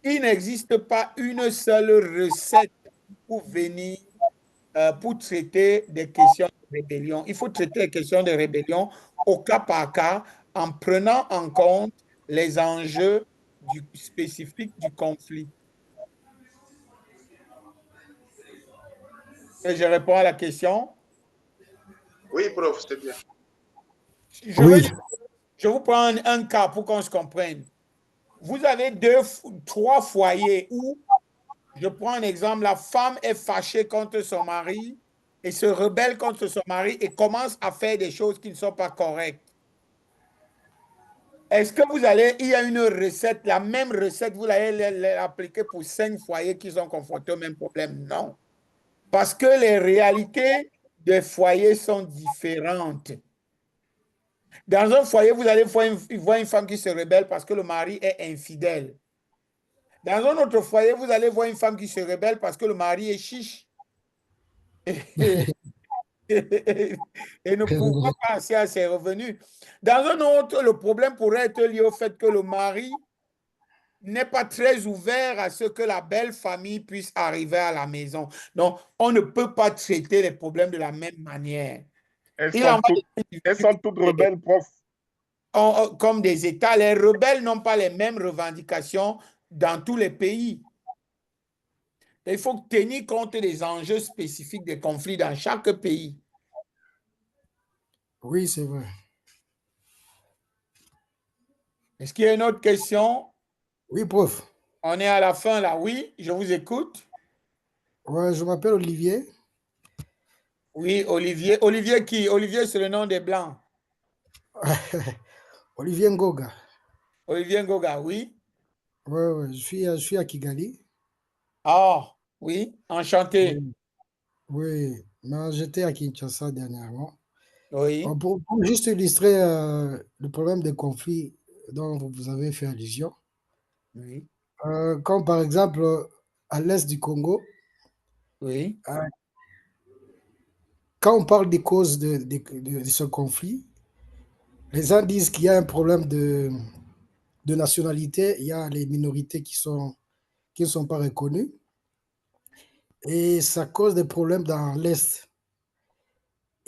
il n'existe pas une seule recette pour venir, pour traiter des questions de rébellion. Il faut traiter les questions de rébellion au cas par cas en prenant en compte les enjeux spécifiques du conflit. Et je réponds à la question. Oui, prof, c'est bien. Oui, Je vous prends un cas pour qu'on se comprenne. Vous avez trois foyers où, je prends un exemple, la femme est fâchée contre son mari et se rebelle contre son mari et commence à faire des choses qui ne sont pas correctes. Est-ce que il y a une recette, la même recette, vous allez l'appliquer pour 5 foyers qui sont confrontés au même problème? Non. Parce que les réalités des foyers sont différentes. Dans un foyer, vous allez voir une femme qui se rebelle parce que le mari est infidèle. Dans un autre foyer, vous allez voir une femme qui se rebelle parce que le mari est chiche et ne pourra pas passer à ses revenus. Dans un autre, le problème pourrait être lié au fait que le mari n'est pas très ouvert à ce que la belle famille puisse arriver à la maison. Donc, on ne peut pas traiter les problèmes de la même manière. Elles sont toutes rebelles, prof. Comme des États, les rebelles n'ont pas les mêmes revendications dans tous les pays. Il faut tenir compte des enjeux spécifiques des conflits dans chaque pays. oui, c'est vrai. Est-ce qu'il y a une autre question? Oui, prof. On est à la fin là. Oui, je vous écoute. Ouais, je m'appelle Olivier. Oui, Olivier. Olivier qui? Olivier, c'est le nom des Blancs. Olivier Ngoga. Olivier Ngoga, oui. Ouais, je suis à Kigali. Ah, oui, enchanté. Oui, oui. Mais j'étais à Kinshasa dernièrement. Oui, Pour juste illustrer le problème des conflits dont vous avez fait allusion, oui, comme par exemple à l'est du Congo, oui, euh, quand on parle des causes de ce conflit, les gens disent qu'il y a un problème de nationalité, il y a les minorités qui ne sont pas reconnues, et ça cause des problèmes dans l'Est.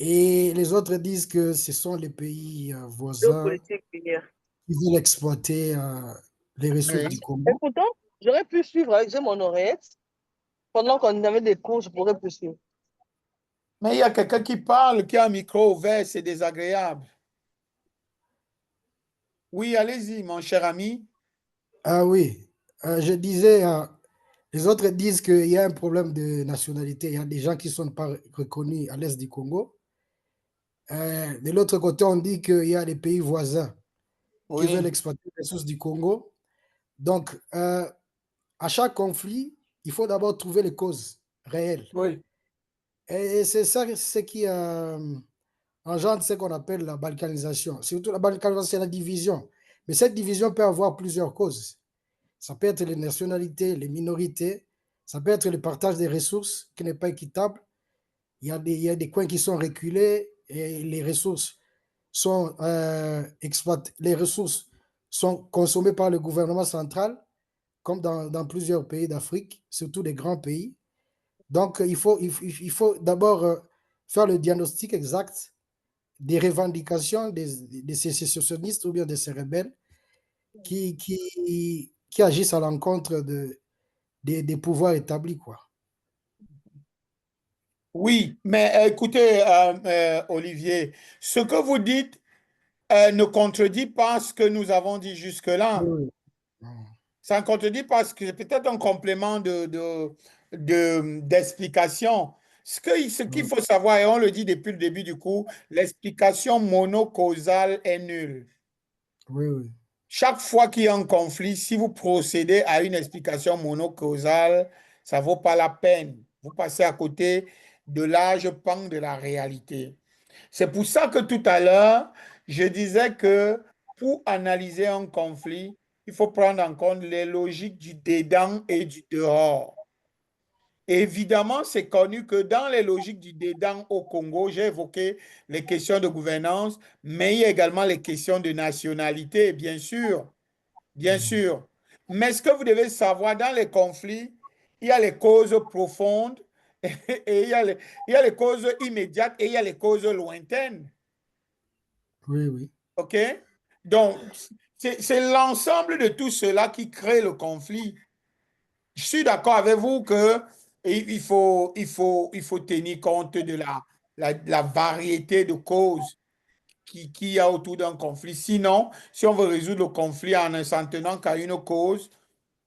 Et les autres disent que ce sont les pays voisins Géopolitique, hier. qui veulent exploiter les ressources oui. du Et Congo. pourtant, j'aurais pu suivre avec j'ai mon oreillette. Pendant qu'on avait des cours, je pourrais plus suivre. Mais il y a quelqu'un qui parle, qui a un micro ouvert, c'est désagréable. Oui, allez-y, mon cher ami. Ah oui, je disais, les autres disent qu'il y a un problème de nationalité. Il y a des gens qui ne sont pas reconnus à l'est du Congo. De l'autre côté, on dit qu'il y a des pays voisins qui veulent Oui, exploiter les ressources du Congo. Donc, à chaque conflit, il faut d'abord trouver les causes réelles. oui, Et c'est ça ce qui engendre ce qu'on appelle la balkanisation. Surtout la balkanisation, c'est la division. Mais cette division peut avoir plusieurs causes. Ça peut être les nationalités, les minorités, ça peut être le partage des ressources qui n'est pas équitable. Il y a des coins qui sont reculés et les ressources sont exploitées, les ressources sont consommées par le gouvernement central, comme dans plusieurs pays d'Afrique, surtout des grands pays. Donc, il faut d'abord faire le diagnostic exact des revendications des sécessionnistes ou bien de ces rebelles qui agissent à l'encontre des pouvoirs établis, quoi. oui. Mais écoutez, Olivier, ce que vous dites ne contredit pas ce que nous avons dit jusque-là. Oui, Ça ne contredit pas ce que c'est peut-être un complément d'explication. Ce qu'il oui, faut savoir, et on le dit depuis le début du cours, l'explication monocausale est nulle. oui, oui. Chaque fois qu'il y a un conflit, si vous procédez à une explication monocausale, ça ne vaut pas la peine. Vous passez à côté de large pan de la réalité. C'est pour ça que tout à l'heure, je disais que pour analyser un conflit, il faut prendre en compte les logiques du dedans et du dehors. Évidemment, c'est connu que dans les logiques du dedans au Congo, j'ai évoqué les questions de gouvernance, mais il y a également les questions de nationalité, bien sûr, bien sûr. Mais ce que vous devez savoir, dans les conflits, il y a les causes profondes et il y a les causes immédiates et il y a les causes lointaines. Oui, oui. OK? Donc, c'est l'ensemble de tout cela qui crée le conflit. Je suis d'accord avec vous que il faut tenir compte de la variété de causes qu'il y a autour d'un conflit. Sinon, si on veut résoudre le conflit en ne s'en tenant qu'à une cause,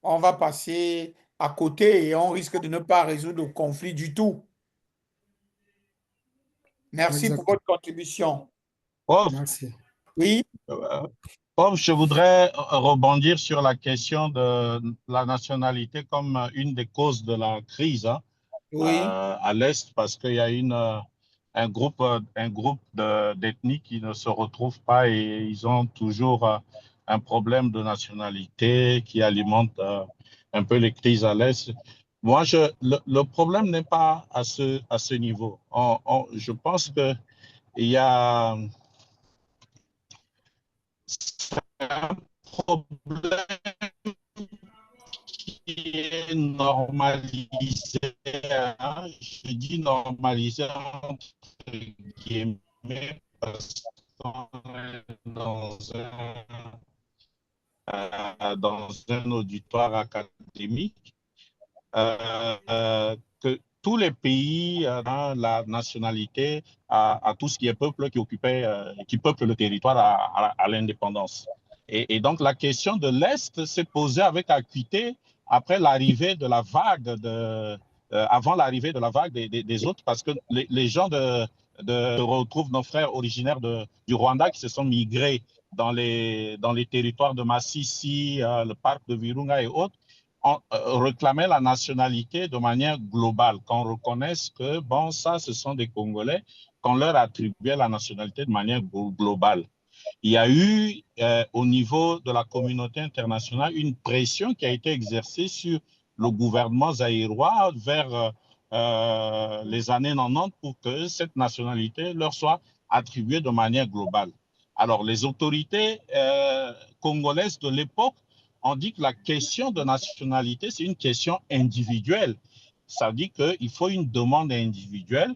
on va passer à côté et on risque de ne pas résoudre le conflit du tout. Merci pour Exactement. votre contribution. Prof, Merci. Oui, prof, je voudrais rebondir sur la question de la nationalité comme une des causes de la crise, hein, oui. à l'Est, parce qu'il y a un groupe d'ethnies qui ne se retrouvent pas et ils ont toujours un problème de nationalité qui alimente un peu les crises à l'Est. Moi, le problème n'est pas à ce niveau. Je pense qu'il y a un problème qui est normalisé, hein, je dis normalisé entre guillemets parce qu'on est dans un auditoire académique, que tous les pays ont la nationalité à tout ce qui est peuple qui peuple le territoire à l'indépendance. Et donc la question de l'Est s'est posée avec acuité après l'arrivée de la vague avant l'arrivée de la vague des autres, parce que les gens retrouvent nos frères originaires du Rwanda qui se sont migrés dans les territoires de Massissi, le parc de Virunga et autres, réclamait la nationalité de manière globale, qu'on reconnaisse que, bon, ça, ce sont des Congolais, qu'on leur attribuait la nationalité de manière globale. Il y a eu, au niveau de la communauté internationale, une pression qui a été exercée sur le gouvernement zaïrois vers les années 90 pour que cette nationalité leur soit attribuée de manière globale. Alors, les autorités congolaises de l'époque on dit que la question de nationalité, c'est une question individuelle. Ça veut dire qu'il faut une demande individuelle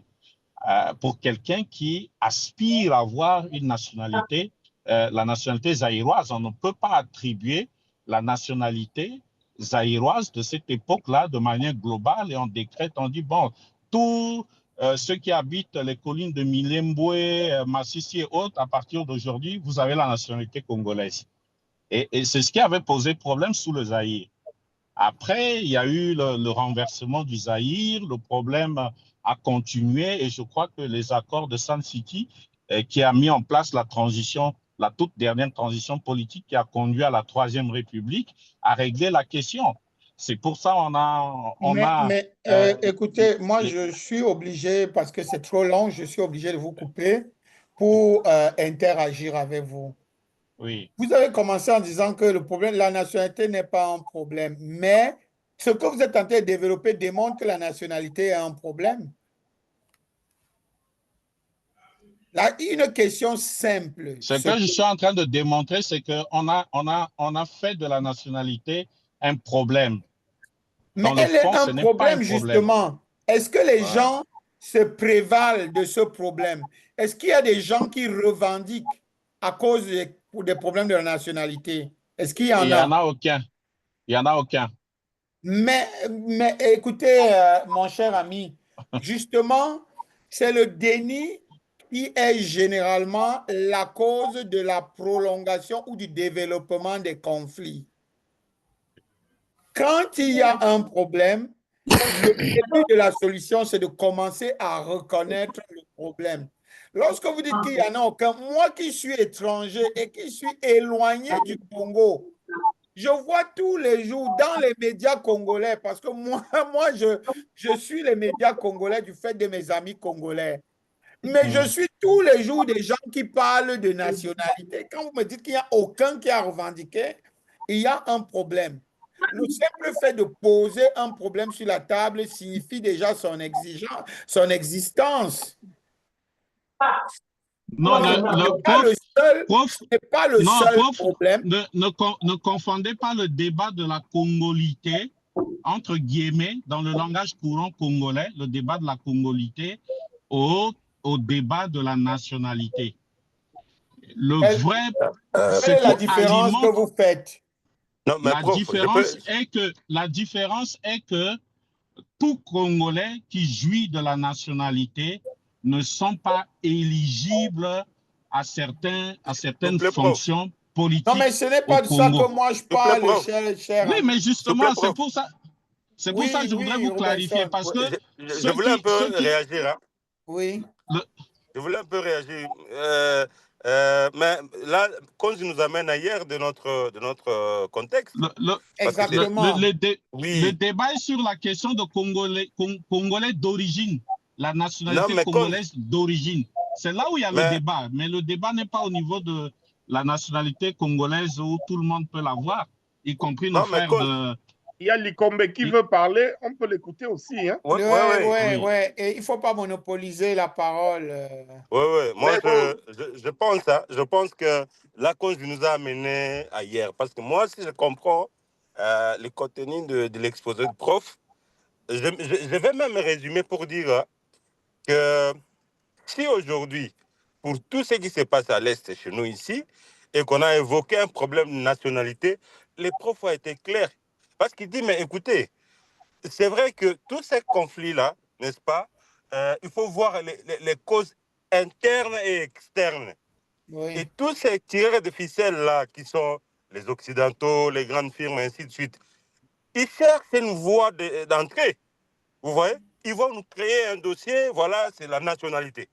pour quelqu'un qui aspire à avoir une nationalité, la nationalité zaïroise. On ne peut pas attribuer la nationalité zaïroise de cette époque-là de manière globale et on décrète, on dit, bon, tous ceux qui habitent les collines de Milembwe, Massissi et autres, à partir d'aujourd'hui, vous avez la nationalité congolaise. Et c'est ce qui avait posé problème sous le Zaïre. Après, il y a eu le renversement du Zaïre, le problème a continué et je crois que les accords de San City, qui a mis en place la transition, la toute dernière transition politique qui a conduit à la Troisième République, a réglé la question. C'est pour ça écoutez, moi je suis obligé, parce que c'est trop long, je suis obligé de vous couper pour interagir avec vous. Oui. Vous avez commencé en disant que le problème, la nationalité n'est pas un problème, mais ce que vous êtes en train de développer démontre que la nationalité est un problème. Là, une question simple. Ce que je suis en train de démontrer, c'est qu'on a fait de la nationalité un problème. Mais elle est un problème, justement. Est-ce que les gens se prévalent de ce problème? Est-ce qu'il y a des gens qui revendiquent à cause des problèmes de la nationalité? Est-ce qu'il y en a? Il n'y en a aucun. Il n'y en a aucun. Mais écoutez, mon cher ami, justement, c'est le déni qui est généralement la cause de la prolongation ou du développement des conflits. Quand il y a un problème, le début de la solution, c'est de commencer à reconnaître le problème. Lorsque vous dites qu'il n'y en a aucun, moi qui suis étranger et qui suis éloigné du Congo, je vois tous les jours dans les médias congolais, parce que moi je suis les médias congolais du fait de mes amis congolais. Mais je suis tous les jours des gens qui parlent de nationalité. Quand vous me dites qu'il n'y a aucun qui a revendiqué, il y a un problème. Le simple fait de poser un problème sur la table signifie déjà son exigence, son existence. Non, Ce n'est pas le seul, prof, ce n'est pas le non, seul prof, problème. ne confondez pas le débat de la congolité, entre guillemets, dans le langage courant congolais, le débat de la congolité au débat de la nationalité. Le vrai, Quelle est la différence que vous faites? Non, mais la prof, différence est que tout Congolais qui jouit de la nationalité ne sont pas éligibles à certaines fonctions politiques. Non, mais ce n'est pas de ça que moi je parle, cher. Oui, mais justement, c'est pour ça. C'est pour ça que je voudrais vous clarifier, Robinson. parce que je voulais un peu réagir. Hein. Oui. Je voulais un peu réagir. Mais là, quand tu nous amènes ailleurs de notre contexte. Exactement. Le débat est sur la question de Congolais d'origine, la nationalité congolaise d'origine. C'est là où il y a le débat. Mais le débat n'est pas au niveau de la nationalité congolaise où tout le monde peut l'avoir, y compris nos frères de... Il y a Likombe qui veut parler, on peut l'écouter aussi. Hein? Oui. Et il ne faut pas monopoliser la parole. Oui. Moi, je pense que la cause nous a amenés ailleurs. Parce que moi, si je comprends le contenu de l'exposé de prof, je vais même résumer pour dire que si aujourd'hui, pour tout ce qui se passe à l'Est chez nous ici, et qu'on a évoqué un problème de nationalité, les profs ont été clairs. Parce qu'il dit, mais écoutez, c'est vrai que tous ces conflits-là, n'est-ce pas, il faut voir les causes internes et externes. Oui. Et tous ces tireurs de ficelle-là, qui sont les Occidentaux, les grandes firmes, ainsi de suite, ils cherchent une voie d'entrée. Vous voyez? Ils vont nous créer un dossier, voilà, c'est la nationalité.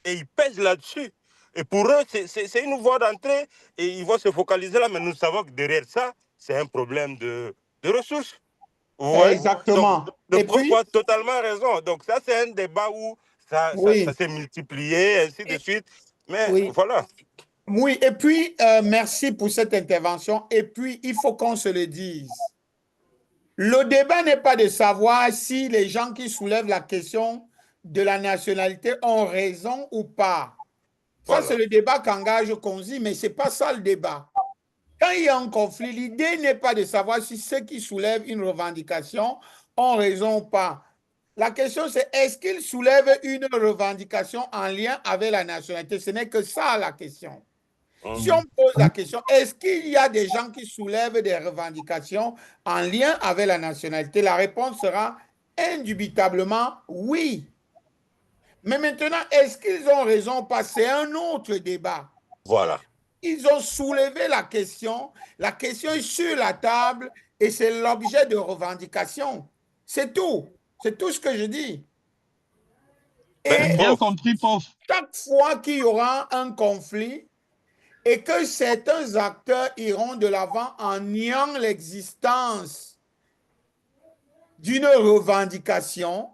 Et ils pèsent là-dessus. Et pour eux, c'est une voie d'entrée et ils vont se focaliser là. Mais nous savons que derrière ça, c'est un problème de ressources. Ouais. Exactement. Donc, le prof a totalement raison. Donc ça, c'est un débat où ça s'est multiplié, ainsi de suite. Mais voilà. Oui, et puis, merci pour cette intervention. Et puis, il faut qu'on se le dise. Le débat n'est pas de savoir si les gens qui soulèvent la question de la nationalité ont raison ou pas. Ça, c'est le débat qu'engage Konzi, mais ce n'est pas ça le débat. Quand il y a un conflit, l'idée n'est pas de savoir si ceux qui soulèvent une revendication ont raison ou pas. La question, c'est est-ce qu'ils soulèvent une revendication en lien avec la nationalité? Ce n'est que ça la question. Si on pose la question, est-ce qu'il y a des gens qui soulèvent des revendications en lien avec la nationalité? La réponse sera indubitablement oui. Mais maintenant, est-ce qu'ils ont raison ou pas? C'est un autre débat. Voilà. Ils ont soulevé la question est sur la table et c'est l'objet de revendication. C'est tout. C'est tout ce que je dis. Et bien compris, prof. Chaque fois qu'il y aura un conflit et que certains acteurs iront de l'avant en niant l'existence d'une revendication,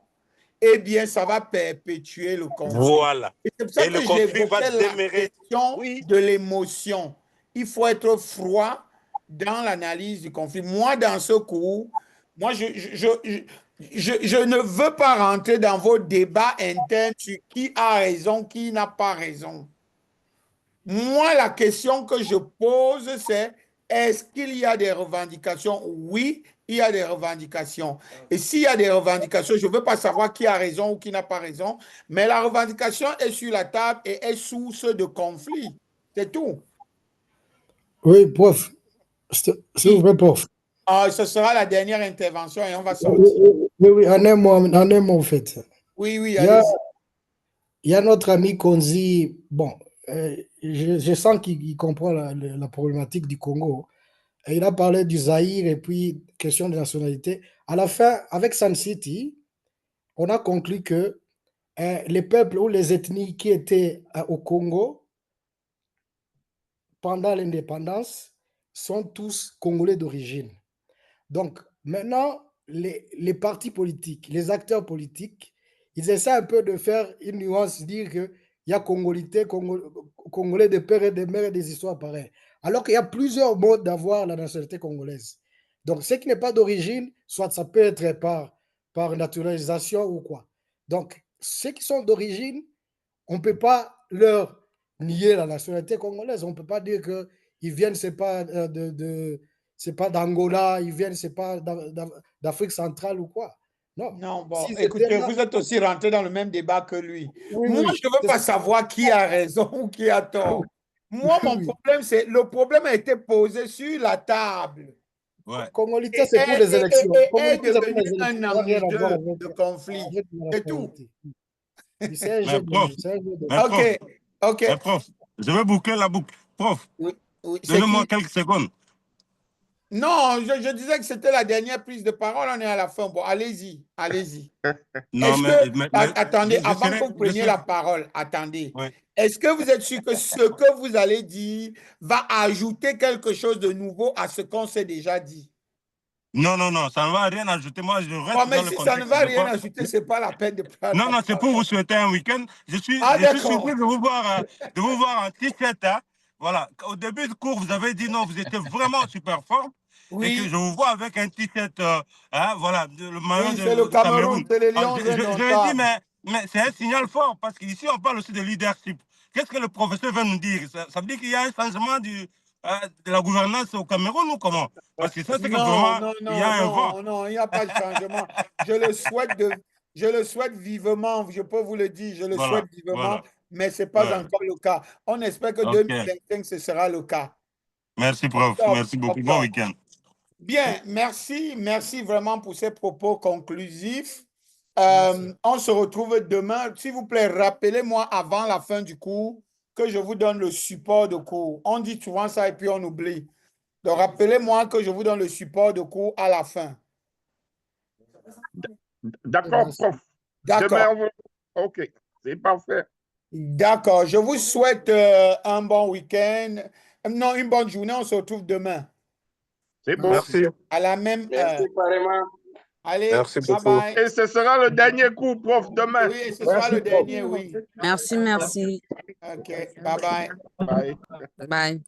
eh bien, ça va perpétuer le conflit. Voilà. Et c'est pour ça que j'évoquais la question de l'émotion. Il faut être froid dans l'analyse du conflit. Moi, dans ce cours, moi, je ne veux pas rentrer dans vos débats internes sur qui a raison, qui n'a pas raison. Moi, la question que je pose, c'est est-ce qu'il y a des revendications? Oui, il y a des revendications. Et s'il y a des revendications, je ne veux pas savoir qui a raison ou qui n'a pas raison, mais la revendication est sur la table et est source de conflit. C'est tout. Oui, prof. S'il vous plaît, prof. Ce sera la dernière intervention et on va sortir. Oui, en un mot, en fait. Oui, il y a notre ami Konzi. Bon, je sens qu'il comprend la problématique du Congo. Et il a parlé du Zaïre et puis question de nationalité. À la fin, avec Sun City, on a conclu que les peuples ou les ethnies qui étaient au Congo pendant l'indépendance sont tous Congolais d'origine. Donc, maintenant, les partis politiques, les acteurs politiques, ils essaient un peu de faire une nuance, dire qu'il y a Congolais de père et de mère et des histoires pareilles. Alors qu'il y a plusieurs modes d'avoir la nationalité congolaise. Donc, ce qui n'est pas d'origine, soit ça peut être par naturalisation ou quoi. Donc, ceux qui sont d'origine, on ne peut pas leur nier la nationalité congolaise. On ne peut pas dire qu'ils viennent, c'est pas c'est pas d'Angola, ils viennent, c'est pas d'Afrique centrale ou quoi. Non. Non, bon, Si écoutez, là, vous êtes aussi rentré dans le même débat que lui. oui, Moi, oui, je ne veux pas savoir qui a raison ou qui a tort. Moi, mon oui. problème, c'est le problème a été posé sur la table. Ouais. Congolité, c'est pour les élections. Et est Congolité, c'est pour devenu les élections. un Ça n'a rien à voir enjeu de conflit. avec la C'est tout. nationalité. C'est un Mais jeu prof, c'est un jeu de... mais OK, OK. mais prof, je vais boucler la boucle. Prof, Oui, oui. C'est donnez-moi qui? quelques secondes. Non, je disais que c'était la dernière prise de parole. On est à la fin. Bon, allez-y, allez-y. Non, Est-ce que, attendez, avant que vous preniez la parole, attendez. Ouais. Est-ce que vous êtes sûr que ce que vous allez dire va ajouter quelque chose de nouveau à ce qu'on s'est déjà dit? Non, non, non, ça ne va rien ajouter. Moi, je reste Oh, mais dans le si ça ne contexte va de rien quoi. ajouter, ce n'est pas la peine de prendre Non, la non, c'est pour parole. vous souhaiter un week-end. Je suis d'accord. surpris de vous voir en t-shirt. Hein. Voilà. Au début du cours, vous avez dit non, vous étiez vraiment super fort. Et que Oui, je vous vois avec un t-shirt, hein, voilà, le maillot oui, c'est le du Cameroun. Cameroun, c'est les Alors, Lions je dis, indomptables. mais c'est un signal fort parce qu'ici, on parle aussi de leadership. Qu'est-ce que le professeur veut nous dire? Ça veut dire qu'il y a un changement de la gouvernance au Cameroun ou comment? Parce que ça, c'est que Non, vraiment, non, il y a non, un vent. non, non, il n'y a pas de changement. Je le souhaite vivement, je peux vous le dire, je le souhaite Voilà, vivement, voilà. mais ce n'est pas Ouais. encore le cas. On espère que OK. 2025, ce sera le cas. Merci, prof. Octobre, Merci beaucoup. Bon octobre. week-end. Bien, merci, merci vraiment pour ces propos conclusifs. Merci. On se retrouve demain. S'il vous plaît, rappelez-moi avant la fin du cours que je vous donne le support de cours. On dit souvent ça et puis on oublie. Donc, rappelez-moi que je vous donne le support de cours à la fin. D'accord, Merci. prof. D'accord. Demain, OK, c'est parfait. D'accord. Je vous souhaite un bon week-end. Non, une bonne journée. On se retrouve demain C'est beau. Merci. à la même heure. Merci, pareillement. Allez, Merci bye beaucoup. bye. Et ce sera le dernier cours, prof, demain. Oui, et ce sera le dernier, oui. Merci, merci. OK, bye bye. Bye. Bye.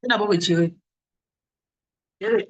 Thế nào bố phải chửi? Thế rồi.